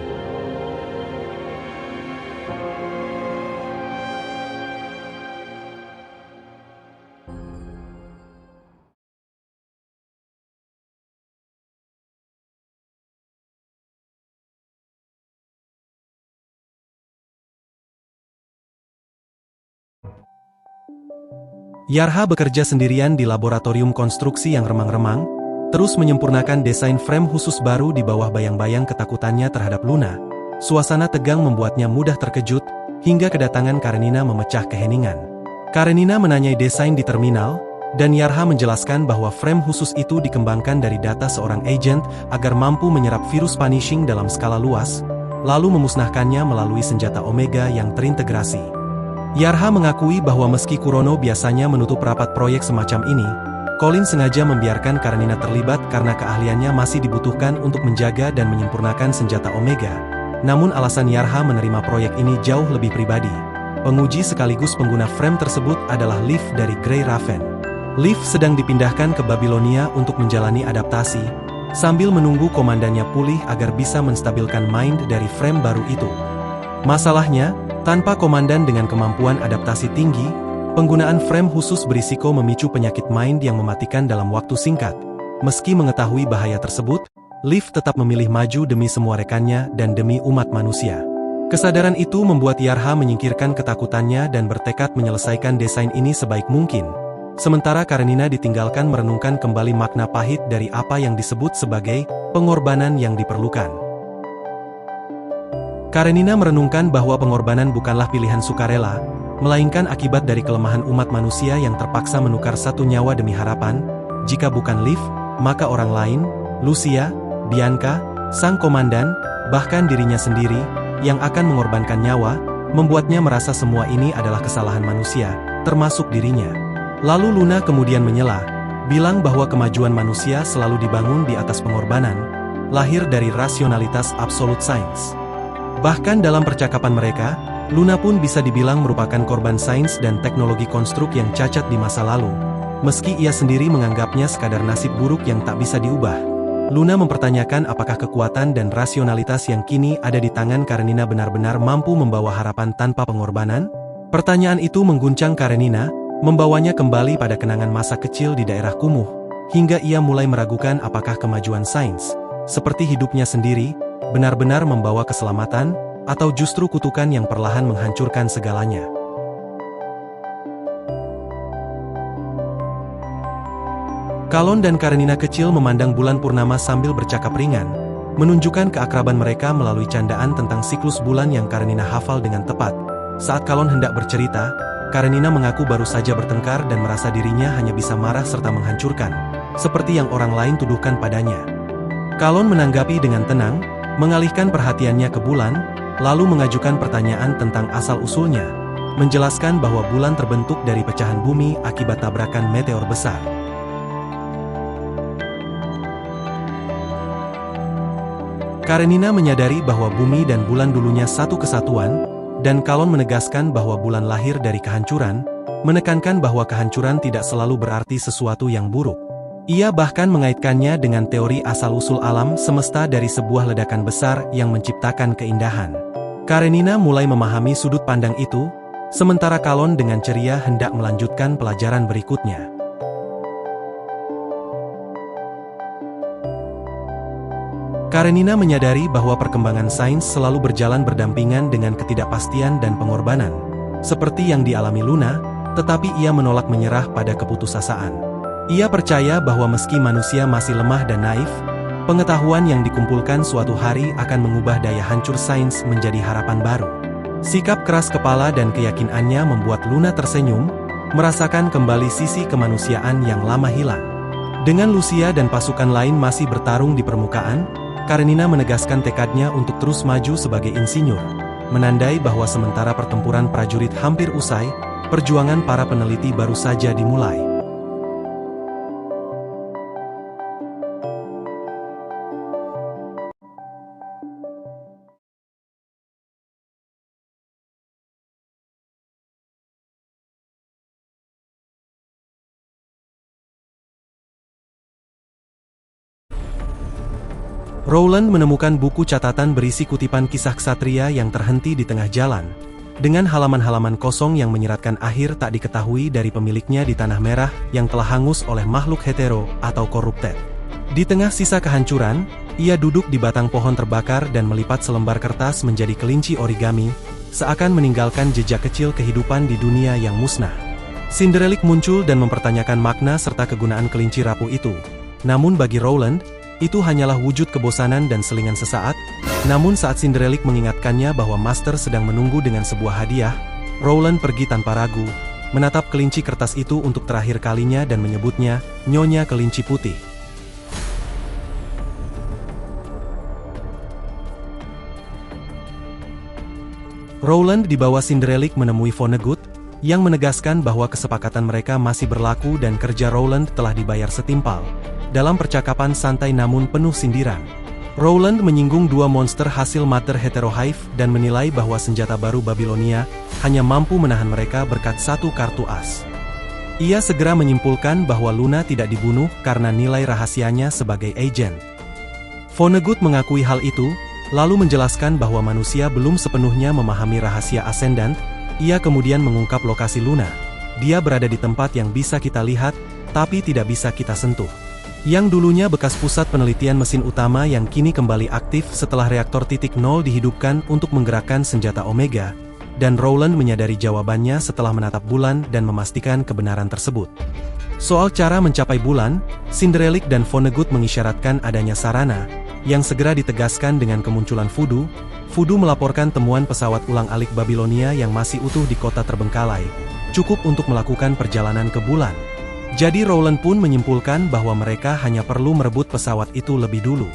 Yarha bekerja sendirian di laboratorium konstruksi yang remang-remang, terus menyempurnakan desain frame khusus baru di bawah bayang-bayang ketakutannya terhadap Luna. Suasana tegang membuatnya mudah terkejut, hingga kedatangan Karenina memecah keheningan. Karenina menanyai desain di terminal, dan Yarha menjelaskan bahwa frame khusus itu dikembangkan dari data seorang agent agar mampu menyerap virus punishing dalam skala luas, lalu memusnahkannya melalui senjata Omega yang terintegrasi. Yarha mengakui bahwa meski Kurono biasanya menutup rapat proyek semacam ini, Colin sengaja membiarkan Karenina terlibat karena keahliannya masih dibutuhkan untuk menjaga dan menyempurnakan senjata Omega. Namun alasan Yarha menerima proyek ini jauh lebih pribadi. Penguji sekaligus pengguna frame tersebut adalah Liv dari Grey Raven. Liv sedang dipindahkan ke Babilonia untuk menjalani adaptasi, sambil menunggu komandannya pulih agar bisa menstabilkan mind dari frame baru itu. Masalahnya, tanpa komandan dengan kemampuan adaptasi tinggi, penggunaan frame khusus berisiko memicu penyakit mind yang mematikan dalam waktu singkat. Meski mengetahui bahaya tersebut, Liv tetap memilih maju demi semua rekannya dan demi umat manusia. Kesadaran itu membuat Yarha menyingkirkan ketakutannya dan bertekad menyelesaikan desain ini sebaik mungkin. Sementara Karenina ditinggalkan merenungkan kembali makna pahit dari apa yang disebut sebagai pengorbanan yang diperlukan. Karenina merenungkan bahwa pengorbanan bukanlah pilihan sukarela, melainkan akibat dari kelemahan umat manusia yang terpaksa menukar satu nyawa demi harapan. Jika bukan Liv, maka orang lain, Lucia, Bianca, sang komandan, bahkan dirinya sendiri, yang akan mengorbankan nyawa, membuatnya merasa semua ini adalah kesalahan manusia, termasuk dirinya. Lalu Luna kemudian menyela, bilang bahwa kemajuan manusia selalu dibangun di atas pengorbanan, lahir dari rasionalitas absolute science. Bahkan dalam percakapan mereka, Luna pun bisa dibilang merupakan korban sains dan teknologi konstruk yang cacat di masa lalu. Meski ia sendiri menganggapnya sekadar nasib buruk yang tak bisa diubah. Luna mempertanyakan apakah kekuatan dan rasionalitas yang kini ada di tangan Karenina benar-benar mampu membawa harapan tanpa pengorbanan? Pertanyaan itu mengguncang Karenina, membawanya kembali pada kenangan masa kecil di daerah kumuh, hingga ia mulai meragukan apakah kemajuan sains, seperti hidupnya sendiri, benar-benar membawa keselamatan, atau justru kutukan yang perlahan menghancurkan segalanya. Kalon dan Karenina kecil memandang bulan purnama sambil bercakap ringan, menunjukkan keakraban mereka melalui candaan tentang siklus bulan yang Karenina hafal dengan tepat. Saat Kalon hendak bercerita, Karenina mengaku baru saja bertengkar dan merasa dirinya hanya bisa marah serta menghancurkan, seperti yang orang lain tuduhkan padanya. Kalon menanggapi dengan tenang, mengalihkan perhatiannya ke bulan, lalu mengajukan pertanyaan tentang asal-usulnya, menjelaskan bahwa bulan terbentuk dari pecahan bumi akibat tabrakan meteor besar. Karenina menyadari bahwa bumi dan bulan dulunya satu kesatuan, dan Kalon menegaskan bahwa bulan lahir dari kehancuran, menekankan bahwa kehancuran tidak selalu berarti sesuatu yang buruk. Ia bahkan mengaitkannya dengan teori asal-usul alam semesta dari sebuah ledakan besar yang menciptakan keindahan. Karenina mulai memahami sudut pandang itu, sementara Kalon dengan ceria hendak melanjutkan pelajaran berikutnya. Karenina menyadari bahwa perkembangan sains selalu berjalan berdampingan dengan ketidakpastian dan pengorbanan, seperti yang dialami Luna, tetapi ia menolak menyerah pada keputusasaan. Ia percaya bahwa meski manusia masih lemah dan naif, pengetahuan yang dikumpulkan suatu hari akan mengubah daya hancur sains menjadi harapan baru. Sikap keras kepala dan keyakinannya membuat Luna tersenyum, merasakan kembali sisi kemanusiaan yang lama hilang. Dengan Lucia dan pasukan lain masih bertarung di permukaan, Karenina menegaskan tekadnya untuk terus maju sebagai insinyur, menandai bahwa sementara pertempuran prajurit hampir usai, perjuangan para peneliti baru saja dimulai. Rowland menemukan buku catatan berisi kutipan kisah ksatria yang terhenti di tengah jalan, dengan halaman-halaman kosong yang menyeratkan akhir tak diketahui dari pemiliknya di tanah merah yang telah hangus oleh makhluk hetero atau corrupted. Di tengah sisa kehancuran, ia duduk di batang pohon terbakar dan melipat selembar kertas menjadi kelinci origami, seakan meninggalkan jejak kecil kehidupan di dunia yang musnah. Cinderellik muncul dan mempertanyakan makna serta kegunaan kelinci rapuh itu. Namun bagi Rowland, itu hanyalah wujud kebosanan dan selingan sesaat. Namun saat Cinderellik mengingatkannya bahwa Master sedang menunggu dengan sebuah hadiah, Rowland pergi tanpa ragu, menatap kelinci kertas itu untuk terakhir kalinya dan menyebutnya, Nyonya Kelinci Putih. Rowland dibawa Cinderellik menemui Vonnegut, yang menegaskan bahwa kesepakatan mereka masih berlaku dan kerja Rowland telah dibayar setimpal. Dalam percakapan santai namun penuh sindiran, Rowland menyinggung dua monster hasil Mother Heterohive dan menilai bahwa senjata baru Babilonia hanya mampu menahan mereka berkat satu kartu as. Ia segera menyimpulkan bahwa Luna tidak dibunuh karena nilai rahasianya sebagai agen. Vonnegut mengakui hal itu, lalu menjelaskan bahwa manusia belum sepenuhnya memahami rahasia Ascendant. Ia kemudian mengungkap lokasi Luna. Dia berada di tempat yang bisa kita lihat, tapi tidak bisa kita sentuh. Yang dulunya bekas pusat penelitian mesin utama yang kini kembali aktif setelah reaktor titik nol dihidupkan untuk menggerakkan senjata Omega, dan Rowland menyadari jawabannya setelah menatap bulan dan memastikan kebenaran tersebut. Soal cara mencapai bulan, Cinderellik dan Vonnegut mengisyaratkan adanya sarana, yang segera ditegaskan dengan kemunculan Voodoo. Voodoo melaporkan temuan pesawat ulang-alik Babilonia yang masih utuh di kota terbengkalai, cukup untuk melakukan perjalanan ke bulan. Jadi Rowland pun menyimpulkan bahwa mereka hanya perlu merebut pesawat itu lebih dulu.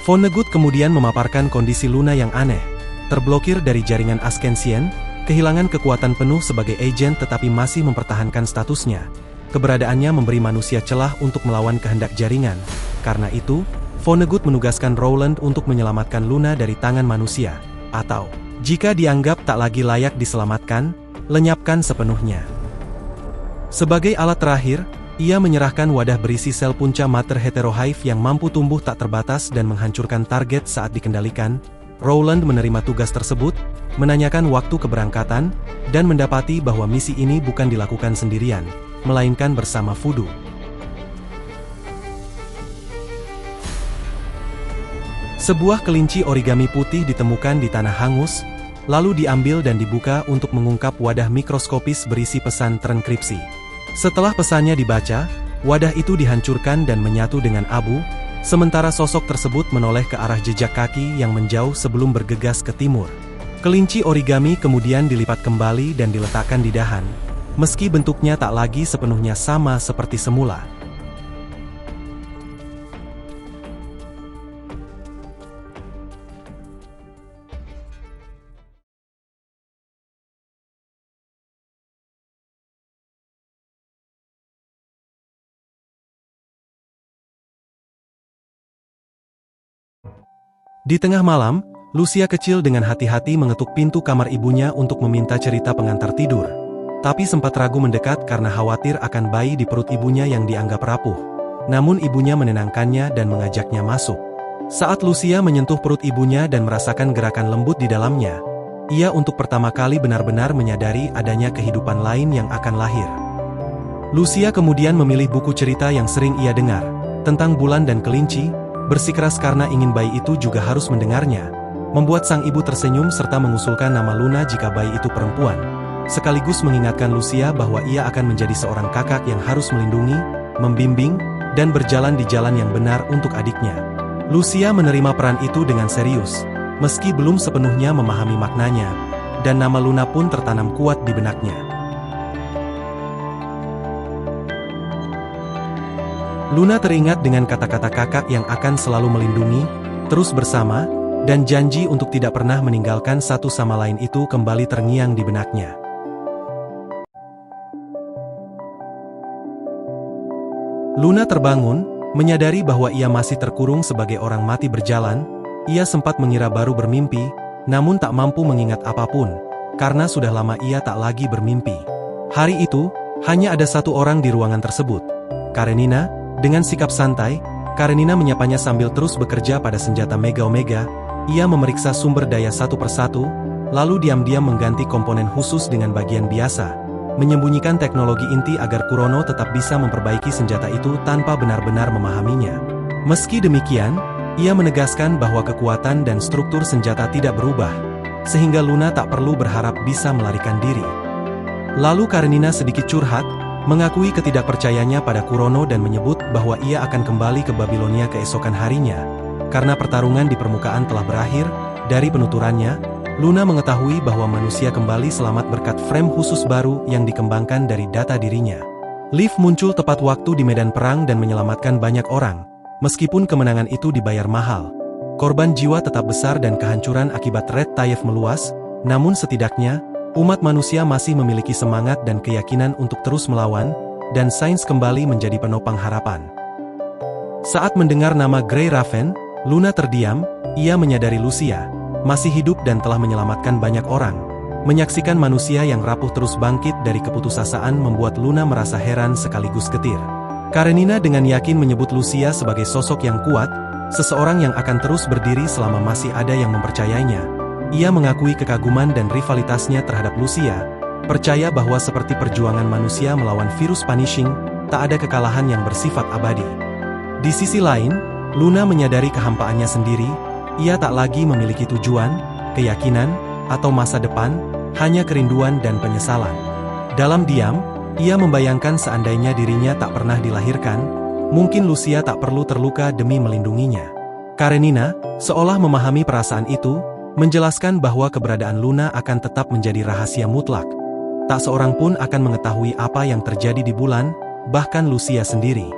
Vonnegut kemudian memaparkan kondisi Luna yang aneh, terblokir dari jaringan Ascension, kehilangan kekuatan penuh sebagai agen tetapi masih mempertahankan statusnya, keberadaannya memberi manusia celah untuk melawan kehendak jaringan. Karena itu, Vonnegut menugaskan Rowland untuk menyelamatkan Luna dari tangan manusia. Atau, jika dianggap tak lagi layak diselamatkan, lenyapkan sepenuhnya. Sebagai alat terakhir, ia menyerahkan wadah berisi sel punca mater heterohive yang mampu tumbuh tak terbatas dan menghancurkan target saat dikendalikan. Rowland menerima tugas tersebut, menanyakan waktu keberangkatan, dan mendapati bahwa misi ini bukan dilakukan sendirian, melainkan bersama Voodoo. Sebuah kelinci origami putih ditemukan di tanah hangus, lalu diambil dan dibuka untuk mengungkap wadah mikroskopis berisi pesan terenkripsi. Setelah pesannya dibaca, wadah itu dihancurkan dan menyatu dengan abu, sementara sosok tersebut menoleh ke arah jejak kaki yang menjauh sebelum bergegas ke timur. Kelinci origami kemudian dilipat kembali dan diletakkan di dahan, meski bentuknya tak lagi sepenuhnya sama seperti semula. Di tengah malam, Lucia kecil dengan hati-hati mengetuk pintu kamar ibunya untuk meminta cerita pengantar tidur. Tapi sempat ragu mendekat karena khawatir akan bayi di perut ibunya yang dianggap rapuh. Namun ibunya menenangkannya dan mengajaknya masuk. Saat Lucia menyentuh perut ibunya dan merasakan gerakan lembut di dalamnya, ia untuk pertama kali benar-benar menyadari adanya kehidupan lain yang akan lahir. Lucia kemudian memilih buku cerita yang sering ia dengar, tentang bulan dan kelinci, bersikeras karena ingin bayi itu juga harus mendengarnya, membuat sang ibu tersenyum serta mengusulkan nama Luna jika bayi itu perempuan, sekaligus mengingatkan Lucia bahwa ia akan menjadi seorang kakak yang harus melindungi, membimbing, dan berjalan di jalan yang benar untuk adiknya. Lucia menerima peran itu dengan serius, meski belum sepenuhnya memahami maknanya, dan nama Luna pun tertanam kuat di benaknya. Luna teringat dengan kata-kata kakak yang akan selalu melindungi, terus bersama, dan janji untuk tidak pernah meninggalkan satu sama lain itu kembali terngiang di benaknya. Luna terbangun, menyadari bahwa ia masih terkurung sebagai orang mati berjalan. Ia sempat mengira baru bermimpi, namun tak mampu mengingat apapun, karena sudah lama ia tak lagi bermimpi. Hari itu, hanya ada satu orang di ruangan tersebut, Karenina. Dengan sikap santai, Karenina menyapanya sambil terus bekerja pada senjata Mega Omega. Ia memeriksa sumber daya satu persatu, lalu diam-diam mengganti komponen khusus dengan bagian biasa, menyembunyikan teknologi inti agar Kurono tetap bisa memperbaiki senjata itu tanpa benar-benar memahaminya. Meski demikian, ia menegaskan bahwa kekuatan dan struktur senjata tidak berubah, sehingga Luna tak perlu berharap bisa melarikan diri. Lalu Karenina sedikit curhat, mengakui ketidakpercayanya pada Kurono dan menyebut bahwa ia akan kembali ke Babilonia keesokan harinya. Karena pertarungan di permukaan telah berakhir, dari penuturannya, Luna mengetahui bahwa manusia kembali selamat berkat frame khusus baru yang dikembangkan dari data dirinya. Liv muncul tepat waktu di medan perang dan menyelamatkan banyak orang, meskipun kemenangan itu dibayar mahal. Korban jiwa tetap besar dan kehancuran akibat Red Taif meluas, namun setidaknya, umat manusia masih memiliki semangat dan keyakinan untuk terus melawan, dan sains kembali menjadi penopang harapan. Saat mendengar nama Grey Raven, Luna terdiam. Ia menyadari Lucia masih hidup dan telah menyelamatkan banyak orang. Menyaksikan manusia yang rapuh terus bangkit dari keputusasaan membuat Luna merasa heran sekaligus getir. Karenina dengan yakin menyebut Lucia sebagai sosok yang kuat, seseorang yang akan terus berdiri selama masih ada yang mempercayainya. Ia mengakui kekaguman dan rivalitasnya terhadap Lucia, percaya bahwa seperti perjuangan manusia melawan virus Punishing, tak ada kekalahan yang bersifat abadi. Di sisi lain, Luna menyadari kehampaannya sendiri. Ia tak lagi memiliki tujuan, keyakinan, atau masa depan, hanya kerinduan dan penyesalan. Dalam diam, ia membayangkan seandainya dirinya tak pernah dilahirkan, mungkin Lucia tak perlu terluka demi melindunginya. Karenina, seolah memahami perasaan itu, menjelaskan bahwa keberadaan Luna akan tetap menjadi rahasia mutlak. Tak seorang pun akan mengetahui apa yang terjadi di bulan, bahkan Lucia sendiri.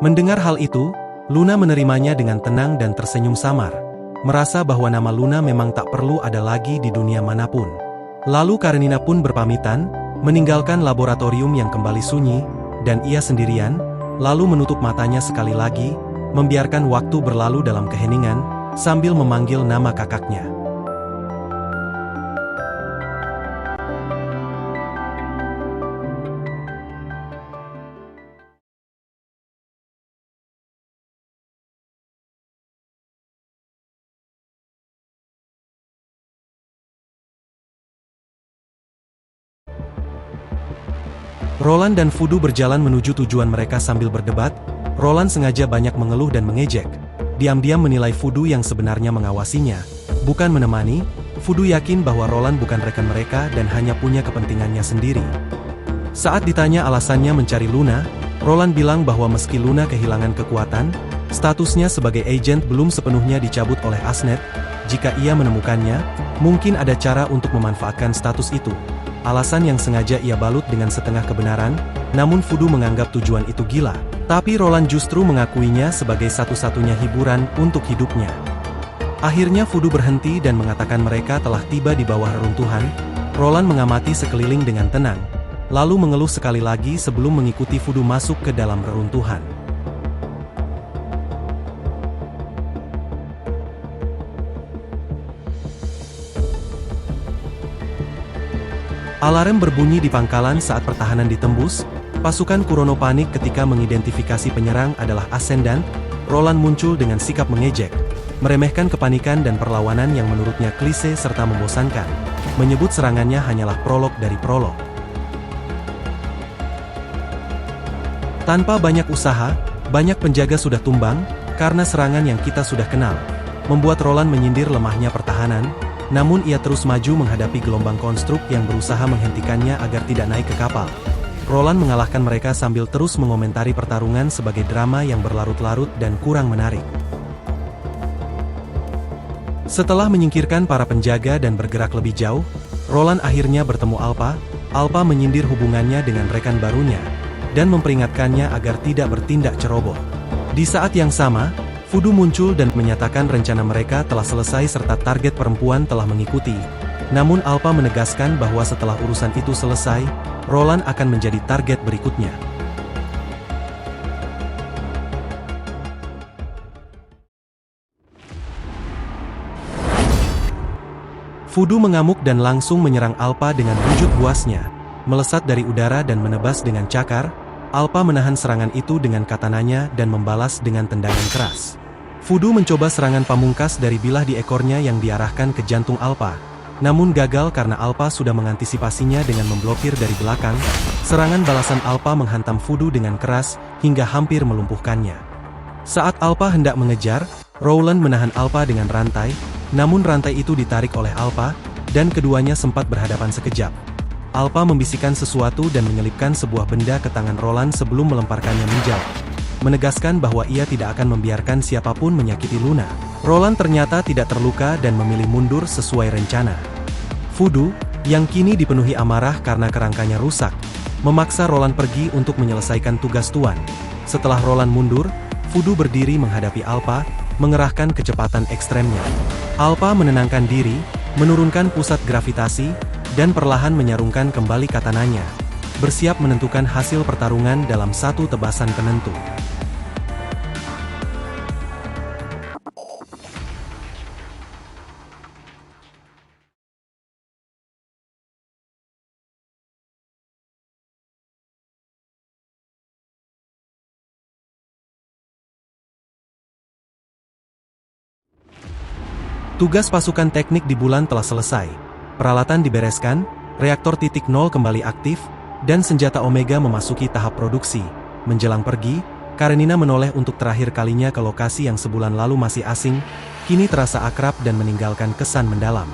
Mendengar hal itu, Luna menerimanya dengan tenang dan tersenyum samar, merasa bahwa nama Luna memang tak perlu ada lagi di dunia manapun. Lalu Karenina pun berpamitan, meninggalkan laboratorium yang kembali sunyi, dan ia sendirian, lalu menutup matanya sekali lagi, membiarkan waktu berlalu dalam keheningan, sambil memanggil nama kakaknya. Roland dan Fudu berjalan menuju tujuan mereka sambil berdebat. Roland sengaja banyak mengeluh dan mengejek. Diam-diam menilai Fudu yang sebenarnya mengawasinya, bukan menemani. Fudu yakin bahwa Roland bukan rekan mereka dan hanya punya kepentingannya sendiri. Saat ditanya alasannya mencari Luna, Roland bilang bahwa meski Luna kehilangan kekuatan, statusnya sebagai agen belum sepenuhnya dicabut oleh Asnet. Jika ia menemukannya, mungkin ada cara untuk memanfaatkan status itu. Alasan yang sengaja ia balut dengan setengah kebenaran, namun Fudu menganggap tujuan itu gila. Tapi Roland justru mengakuinya sebagai satu-satunya hiburan untuk hidupnya. Akhirnya Fudu berhenti dan mengatakan mereka telah tiba di bawah reruntuhan. Roland mengamati sekeliling dengan tenang, lalu mengeluh sekali lagi sebelum mengikuti Fudu masuk ke dalam reruntuhan. Alarm berbunyi di pangkalan saat pertahanan ditembus. Pasukan Kurono panik ketika mengidentifikasi penyerang adalah Ascendant. Roland muncul dengan sikap mengejek, meremehkan kepanikan dan perlawanan yang menurutnya klise serta membosankan, menyebut serangannya hanyalah prolog dari prolog. Tanpa banyak usaha, banyak penjaga sudah tumbang, karena serangan yang kita sudah kenal, membuat Roland menyindir lemahnya pertahanan. Namun ia terus maju menghadapi gelombang konstruk yang berusaha menghentikannya agar tidak naik ke kapal. Roland mengalahkan mereka sambil terus mengomentari pertarungan sebagai drama yang berlarut-larut dan kurang menarik. Setelah menyingkirkan para penjaga dan bergerak lebih jauh, Roland akhirnya bertemu Alpha. Alpha menyindir hubungannya dengan rekan barunya, dan memperingatkannya agar tidak bertindak ceroboh. Di saat yang sama, Fudu muncul dan menyatakan rencana mereka telah selesai serta target perempuan telah mengikuti. Namun Alpha menegaskan bahwa setelah urusan itu selesai, Roland akan menjadi target berikutnya. Fudu mengamuk dan langsung menyerang Alpha dengan wujud buasnya, melesat dari udara dan menebas dengan cakar. Alpha menahan serangan itu dengan katananya dan membalas dengan tendangan keras. Fudu mencoba serangan pamungkas dari bilah di ekornya yang diarahkan ke jantung Alpha, namun gagal karena Alpha sudah mengantisipasinya dengan memblokir dari belakang. Serangan balasan Alpha menghantam Fudu dengan keras, hingga hampir melumpuhkannya. Saat Alpha hendak mengejar, Roland menahan Alpha dengan rantai, namun rantai itu ditarik oleh Alpha, dan keduanya sempat berhadapan sekejap. Alpha membisikkan sesuatu dan menyelipkan sebuah benda ke tangan Roland sebelum melemparkannya menjauh, menegaskan bahwa ia tidak akan membiarkan siapapun menyakiti Luna. Roland ternyata tidak terluka dan memilih mundur sesuai rencana. Fudu, yang kini dipenuhi amarah karena kerangkanya rusak, memaksa Roland pergi untuk menyelesaikan tugas tuan. Setelah Roland mundur, Fudu berdiri menghadapi Alpha, mengerahkan kecepatan ekstremnya. Alpha menenangkan diri, menurunkan pusat gravitasi, dan perlahan menyarungkan kembali katananya, bersiap menentukan hasil pertarungan dalam satu tebasan penentu. Tugas pasukan teknik di bulan telah selesai. Peralatan dibereskan, reaktor titik nol kembali aktif, dan senjata Omega memasuki tahap produksi. Menjelang pergi, Karenina menoleh untuk terakhir kalinya ke lokasi yang sebulan lalu masih asing, kini terasa akrab dan meninggalkan kesan mendalam.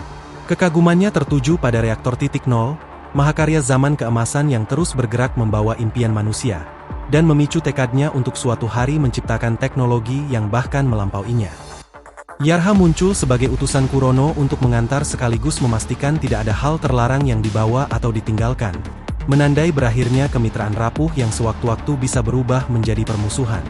Kekagumannya tertuju pada reaktor titik nol, mahakarya zaman keemasan yang terus bergerak membawa impian manusia, dan memicu tekadnya untuk suatu hari menciptakan teknologi yang bahkan melampauinya. Yarha muncul sebagai utusan Kurono untuk mengantar sekaligus memastikan tidak ada hal terlarang yang dibawa atau ditinggalkan, menandai berakhirnya kemitraan rapuh yang sewaktu-waktu bisa berubah menjadi permusuhan.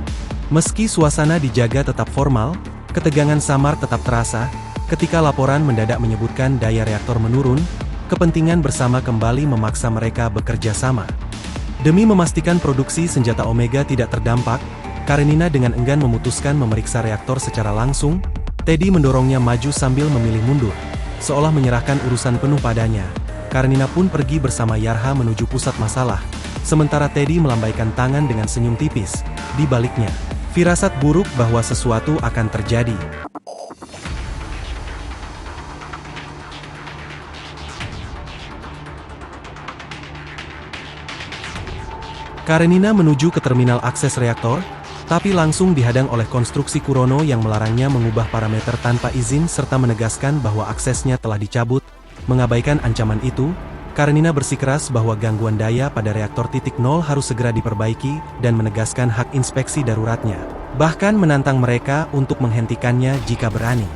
Meski suasana dijaga tetap formal, ketegangan samar tetap terasa, ketika laporan mendadak menyebutkan daya reaktor menurun, kepentingan bersama kembali memaksa mereka bekerja sama. Demi memastikan produksi senjata Omega tidak terdampak, Karenina dengan enggan memutuskan memeriksa reaktor secara langsung. Teddy mendorongnya maju sambil memilih mundur, seolah menyerahkan urusan penuh padanya. Karenina pun pergi bersama Yarha menuju pusat masalah, sementara Teddy melambaikan tangan dengan senyum tipis. Di baliknya, firasat buruk bahwa sesuatu akan terjadi. Karenina menuju ke terminal akses reaktor, tapi langsung dihadang oleh konstruksi Kurono yang melarangnya mengubah parameter tanpa izin serta menegaskan bahwa aksesnya telah dicabut. Mengabaikan ancaman itu, Karenina bersikeras bahwa gangguan daya pada reaktor titik nol harus segera diperbaiki dan menegaskan hak inspeksi daruratnya. Bahkan menantang mereka untuk menghentikannya jika berani.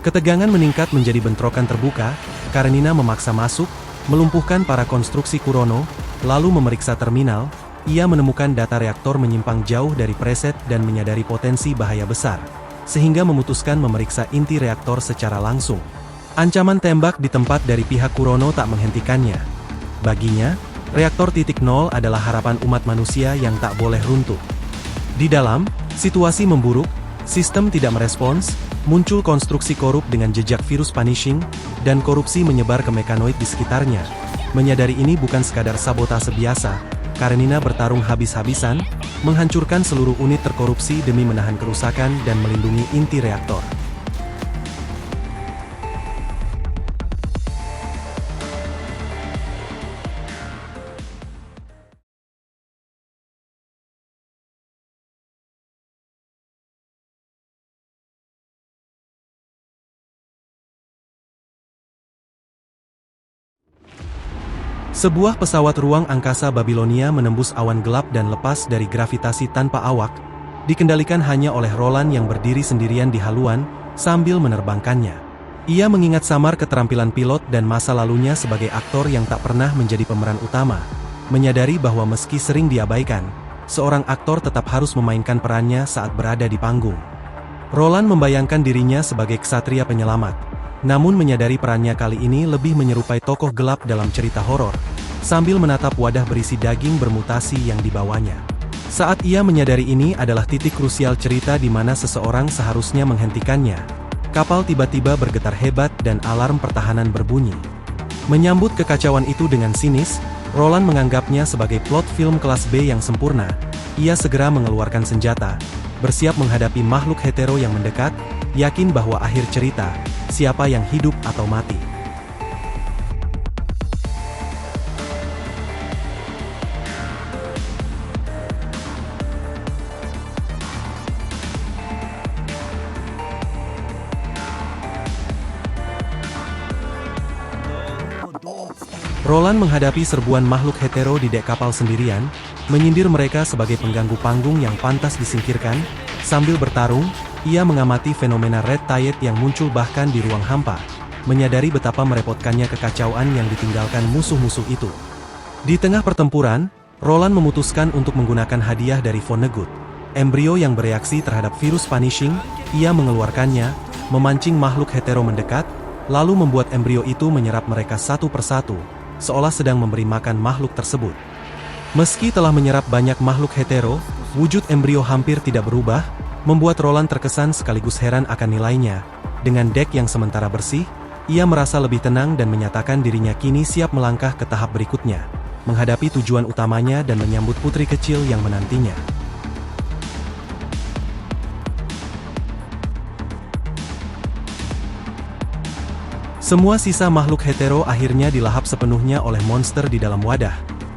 Ketegangan meningkat menjadi bentrokan terbuka. Karenina memaksa masuk, melumpuhkan para konstruksi Kurono, lalu memeriksa terminal. Ia menemukan data reaktor menyimpang jauh dari preset dan menyadari potensi bahaya besar, sehingga memutuskan memeriksa inti reaktor secara langsung. Ancaman tembak di tempat dari pihak Kurono tak menghentikannya. Baginya, reaktor titik nol adalah harapan umat manusia yang tak boleh runtuh. Di dalam, situasi memburuk, sistem tidak merespons, muncul konstruksi korup dengan jejak virus punishing, dan korupsi menyebar ke mekanoid di sekitarnya. Menyadari ini bukan sekadar sabotase biasa, Karenina bertarung habis-habisan, menghancurkan seluruh unit terkorupsi demi menahan kerusakan dan melindungi inti reaktor. Sebuah pesawat ruang angkasa Babilonia menembus awan gelap dan lepas dari gravitasi tanpa awak, dikendalikan hanya oleh Roland yang berdiri sendirian di haluan, sambil menerbangkannya. Ia mengingat samar keterampilan pilot dan masa lalunya sebagai aktor yang tak pernah menjadi pemeran utama, menyadari bahwa meski sering diabaikan, seorang aktor tetap harus memainkan perannya saat berada di panggung. Roland membayangkan dirinya sebagai ksatria penyelamat, namun menyadari perannya kali ini lebih menyerupai tokoh gelap dalam cerita horor, sambil menatap wadah berisi daging bermutasi yang dibawanya. Saat ia menyadari ini adalah titik krusial cerita di mana seseorang seharusnya menghentikannya. Kapal tiba-tiba bergetar hebat dan alarm pertahanan berbunyi. Menyambut kekacauan itu dengan sinis, Roland menganggapnya sebagai plot film kelas B yang sempurna. Ia segera mengeluarkan senjata, bersiap menghadapi makhluk hetero yang mendekat, yakin bahwa akhir cerita, siapa yang hidup atau mati. Roland menghadapi serbuan makhluk hetero di dek kapal sendirian, menyindir mereka sebagai pengganggu panggung yang pantas disingkirkan. Sambil bertarung, ia mengamati fenomena Red Tide yang muncul bahkan di ruang hampa, menyadari betapa merepotkannya kekacauan yang ditinggalkan musuh-musuh itu. Di tengah pertempuran, Roland memutuskan untuk menggunakan hadiah dari Vonnegut, embrio yang bereaksi terhadap virus punishing. Ia mengeluarkannya, memancing makhluk hetero mendekat, lalu membuat embrio itu menyerap mereka satu persatu, seolah sedang memberi makan makhluk tersebut. Meski telah menyerap banyak makhluk hetero, wujud embrio hampir tidak berubah, membuat Roland terkesan sekaligus heran akan nilainya. Dengan dek yang sementara bersih, ia merasa lebih tenang dan menyatakan dirinya kini siap melangkah ke tahap berikutnya, menghadapi tujuan utamanya dan menyambut putri kecil yang menantinya. Semua sisa makhluk hetero akhirnya dilahap sepenuhnya oleh monster di dalam wadah.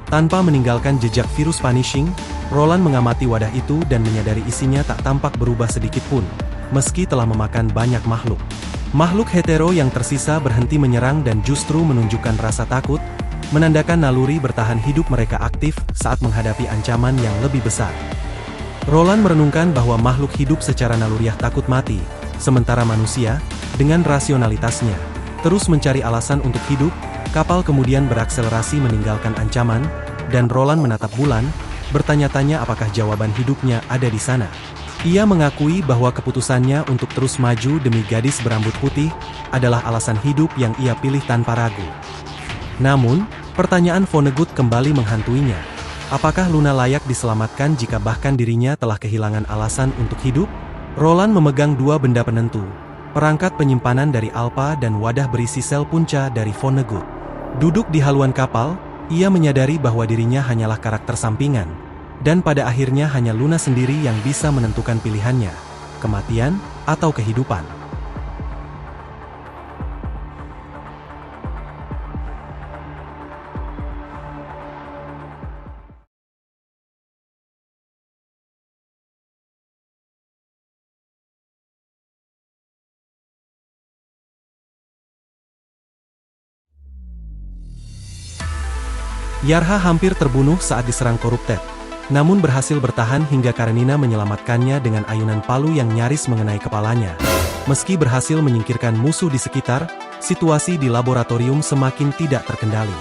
Tanpa meninggalkan jejak virus punishing, Roland mengamati wadah itu dan menyadari isinya tak tampak berubah sedikit pun, meski telah memakan banyak makhluk. Makhluk hetero yang tersisa berhenti menyerang dan justru menunjukkan rasa takut, menandakan naluri bertahan hidup mereka aktif saat menghadapi ancaman yang lebih besar. Roland merenungkan bahwa makhluk hidup secara naluriah takut mati, sementara manusia, dengan rasionalitasnya, terus mencari alasan untuk hidup. Kapal kemudian berakselerasi meninggalkan ancaman, dan Roland menatap bulan, bertanya-tanya apakah jawaban hidupnya ada di sana. Ia mengakui bahwa keputusannya untuk terus maju demi gadis berambut putih adalah alasan hidup yang ia pilih tanpa ragu. Namun, pertanyaan Vonnegut kembali menghantuinya. Apakah Luna layak diselamatkan jika bahkan dirinya telah kehilangan alasan untuk hidup? Roland memegang dua benda penentu, perangkat penyimpanan dari Alpha dan wadah berisi sel punca dari Vonnegut. Duduk di haluan kapal, ia menyadari bahwa dirinya hanyalah karakter sampingan, dan pada akhirnya hanya Luna sendiri yang bisa menentukan pilihannya, kematian atau kehidupan. Yarha hampir terbunuh saat diserang Corrupted, namun berhasil bertahan hingga Karenina menyelamatkannya dengan ayunan palu yang nyaris mengenai kepalanya. Meski berhasil menyingkirkan musuh di sekitar, situasi di laboratorium semakin tidak terkendali.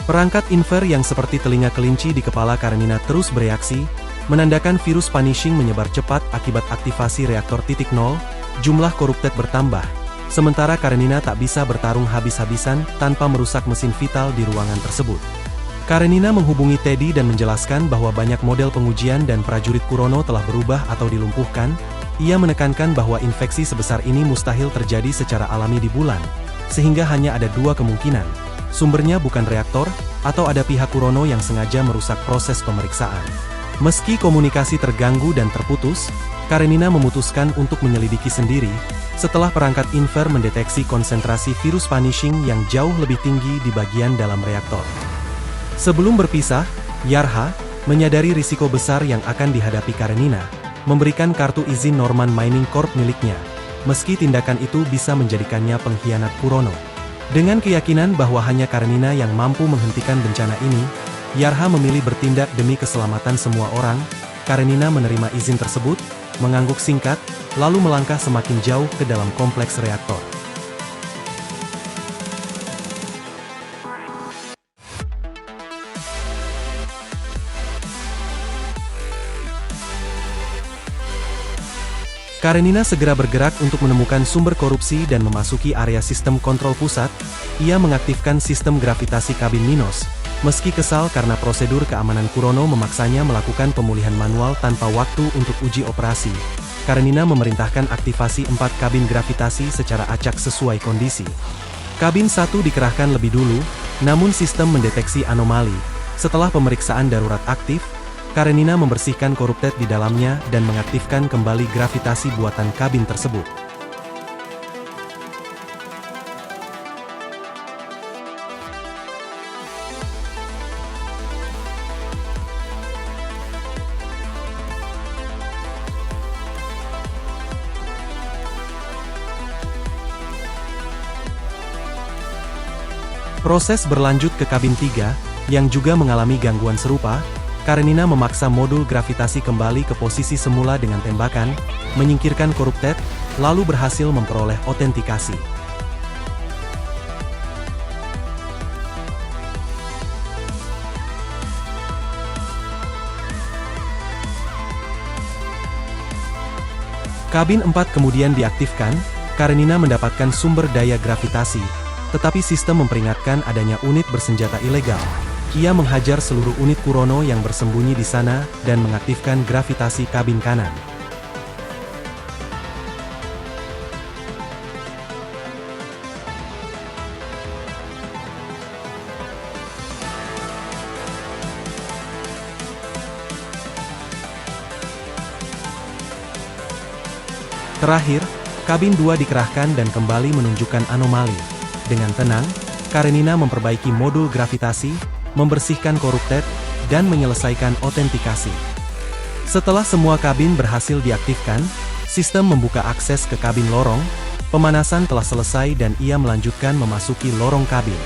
Perangkat inver yang seperti telinga kelinci di kepala Karenina terus bereaksi, menandakan virus punishing menyebar cepat akibat aktivasi reaktor titik nol. Jumlah Corrupted bertambah, sementara Karenina tak bisa bertarung habis-habisan tanpa merusak mesin vital di ruangan tersebut. Karenina menghubungi Teddy dan menjelaskan bahwa banyak model pengujian dan prajurit Kurono telah berubah atau dilumpuhkan. Ia menekankan bahwa infeksi sebesar ini mustahil terjadi secara alami di bulan, sehingga hanya ada dua kemungkinan. Sumbernya bukan reaktor, atau ada pihak Kurono yang sengaja merusak proses pemeriksaan. Meski komunikasi terganggu dan terputus, Karenina memutuskan untuk menyelidiki sendiri, setelah perangkat inver mendeteksi konsentrasi virus punishing yang jauh lebih tinggi di bagian dalam reaktor. Sebelum berpisah, Yarha menyadari risiko besar yang akan dihadapi Karenina, memberikan kartu izin Norman Mining Corp miliknya, meski tindakan itu bisa menjadikannya pengkhianat Kurono. Dengan keyakinan bahwa hanya Karenina yang mampu menghentikan bencana ini, Yarha memilih bertindak demi keselamatan semua orang. Karenina menerima izin tersebut, mengangguk singkat, lalu melangkah semakin jauh ke dalam kompleks reaktor. Karenina segera bergerak untuk menemukan sumber korupsi dan memasuki area sistem kontrol pusat. Ia mengaktifkan sistem gravitasi kabin Minos, meski kesal karena prosedur keamanan Kurono memaksanya melakukan pemulihan manual tanpa waktu untuk uji operasi. Karenina memerintahkan aktivasi 4 kabin gravitasi secara acak sesuai kondisi. Kabin 1 dikerahkan lebih dulu, namun sistem mendeteksi anomali. Setelah pemeriksaan darurat aktif, Karenina membersihkan Corrupted di dalamnya dan mengaktifkan kembali gravitasi buatan kabin tersebut. Proses berlanjut ke kabin 3, yang juga mengalami gangguan serupa. Karenina memaksa modul gravitasi kembali ke posisi semula dengan tembakan, menyingkirkan Corrupted, lalu berhasil memperoleh otentikasi. Kabin 4 kemudian diaktifkan. Karenina mendapatkan sumber daya gravitasi, tetapi sistem memperingatkan adanya unit bersenjata ilegal. Ia menghajar seluruh unit Kurono yang bersembunyi di sana, dan mengaktifkan gravitasi kabin kanan. Terakhir, kabin 2 dikerahkan dan kembali menunjukkan anomali. Dengan tenang, Karenina memperbaiki modul gravitasi, membersihkan Corrupted, dan menyelesaikan otentikasi. Setelah semua kabin berhasil diaktifkan, sistem membuka akses ke kabin lorong. Pemanasan telah selesai dan ia melanjutkan memasuki lorong kabin.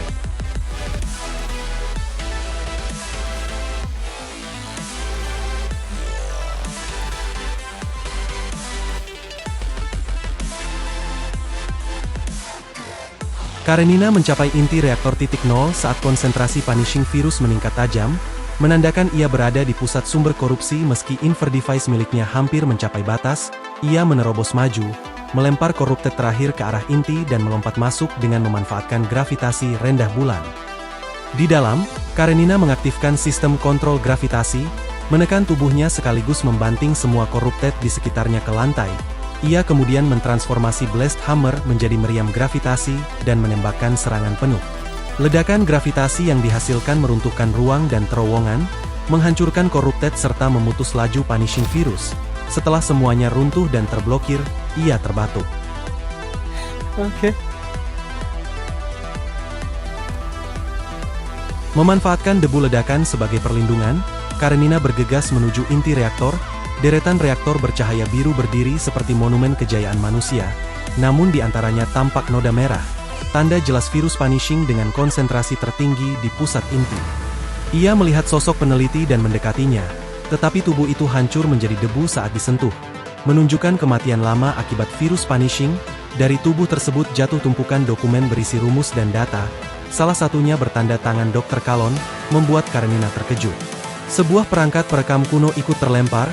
Karenina mencapai inti reaktor titik nol saat konsentrasi punishing virus meningkat tajam, menandakan ia berada di pusat sumber korupsi. Meski inver device miliknya hampir mencapai batas, ia menerobos maju, melempar Corrupted terakhir ke arah inti dan melompat masuk dengan memanfaatkan gravitasi rendah bulan. Di dalam, Karenina mengaktifkan sistem kontrol gravitasi, menekan tubuhnya sekaligus membanting semua corrupted di sekitarnya ke lantai. Ia kemudian mentransformasi Blast Hammer menjadi meriam gravitasi dan menembakkan serangan penuh. Ledakan gravitasi yang dihasilkan meruntuhkan ruang dan terowongan, menghancurkan corrupted serta memutus laju punishing virus. Setelah semuanya runtuh dan terblokir, ia terbatuk. Okay. Memanfaatkan debu ledakan sebagai perlindungan, Karenina bergegas menuju inti reaktor. Deretan reaktor bercahaya biru berdiri seperti monumen kejayaan manusia, namun di antaranya tampak noda merah, tanda jelas virus punishing dengan konsentrasi tertinggi di pusat inti. Ia melihat sosok peneliti dan mendekatinya, tetapi tubuh itu hancur menjadi debu saat disentuh, menunjukkan kematian lama akibat virus punishing. Dari tubuh tersebut jatuh tumpukan dokumen berisi rumus dan data, salah satunya bertanda tangan Dr. Kalon, membuat Karenina terkejut. Sebuah perangkat perekam kuno ikut terlempar,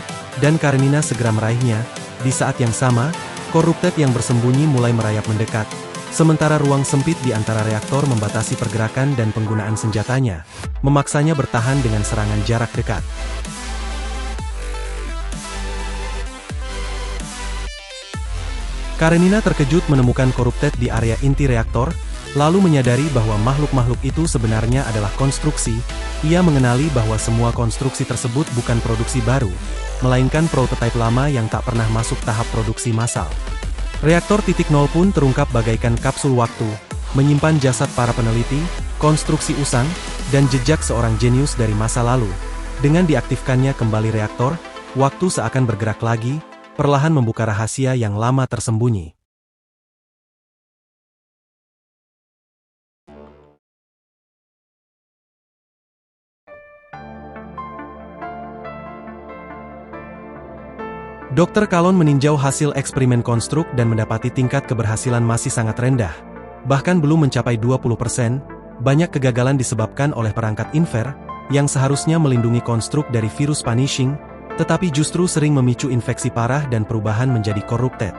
dan Karenina segera meraihnya. Di saat yang sama, corrupted yang bersembunyi mulai merayap mendekat, sementara ruang sempit di antara reaktor membatasi pergerakan dan penggunaan senjatanya, memaksanya bertahan dengan serangan jarak dekat. Karenina terkejut menemukan corrupted di area inti reaktor, lalu menyadari bahwa makhluk-makhluk itu sebenarnya adalah konstruksi. Ia mengenali bahwa semua konstruksi tersebut bukan produksi baru, melainkan prototipe lama yang tak pernah masuk tahap produksi massal. Reaktor titik nol pun terungkap bagaikan kapsul waktu, menyimpan jasad para peneliti, konstruksi usang, dan jejak seorang jenius dari masa lalu. Dengan diaktifkannya kembali reaktor, waktu seakan bergerak lagi, perlahan membuka rahasia yang lama tersembunyi. Dr. Kalon meninjau hasil eksperimen konstruk dan mendapati tingkat keberhasilan masih sangat rendah. Bahkan belum mencapai 20%, banyak kegagalan disebabkan oleh perangkat inver, yang seharusnya melindungi konstruk dari virus punishing, tetapi justru sering memicu infeksi parah dan perubahan menjadi corrupted.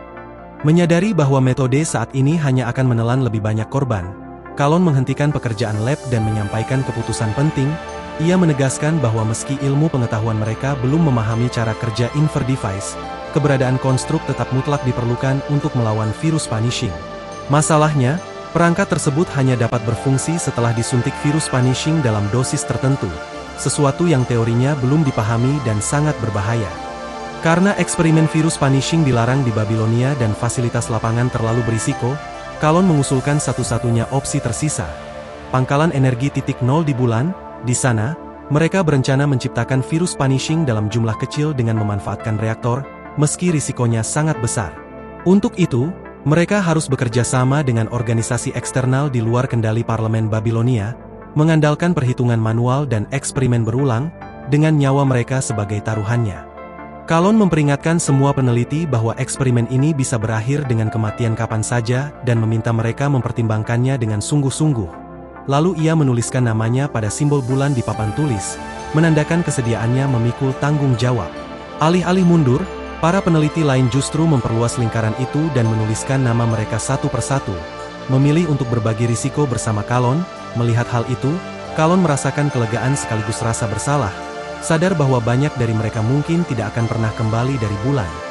Menyadari bahwa metode saat ini hanya akan menelan lebih banyak korban, Kalon menghentikan pekerjaan lab dan menyampaikan keputusan penting. Ia menegaskan bahwa meski ilmu pengetahuan mereka belum memahami cara kerja inver device, keberadaan konstruk tetap mutlak diperlukan untuk melawan virus punishing. Masalahnya, perangkat tersebut hanya dapat berfungsi setelah disuntik virus punishing dalam dosis tertentu, sesuatu yang teorinya belum dipahami dan sangat berbahaya. Karena eksperimen virus punishing dilarang di Babilonia dan fasilitas lapangan terlalu berisiko, Kalon mengusulkan satu-satunya opsi tersisa, pangkalan energi titik nol di bulan. Di sana, mereka berencana menciptakan virus punishing dalam jumlah kecil dengan memanfaatkan reaktor, meski risikonya sangat besar. Untuk itu, mereka harus bekerja sama dengan organisasi eksternal di luar kendali parlemen Babilonia, mengandalkan perhitungan manual dan eksperimen berulang, dengan nyawa mereka sebagai taruhannya. Kalon memperingatkan semua peneliti bahwa eksperimen ini bisa berakhir dengan kematian kapan saja dan meminta mereka mempertimbangkannya dengan sungguh-sungguh. Lalu ia menuliskan namanya pada simbol bulan di papan tulis, menandakan kesediaannya memikul tanggung jawab. Alih-alih mundur, para peneliti lain justru memperluas lingkaran itu dan menuliskan nama mereka satu persatu, memilih untuk berbagi risiko bersama Kalon. Melihat hal itu, Kalon merasakan kelegaan sekaligus rasa bersalah, sadar bahwa banyak dari mereka mungkin tidak akan pernah kembali dari bulan.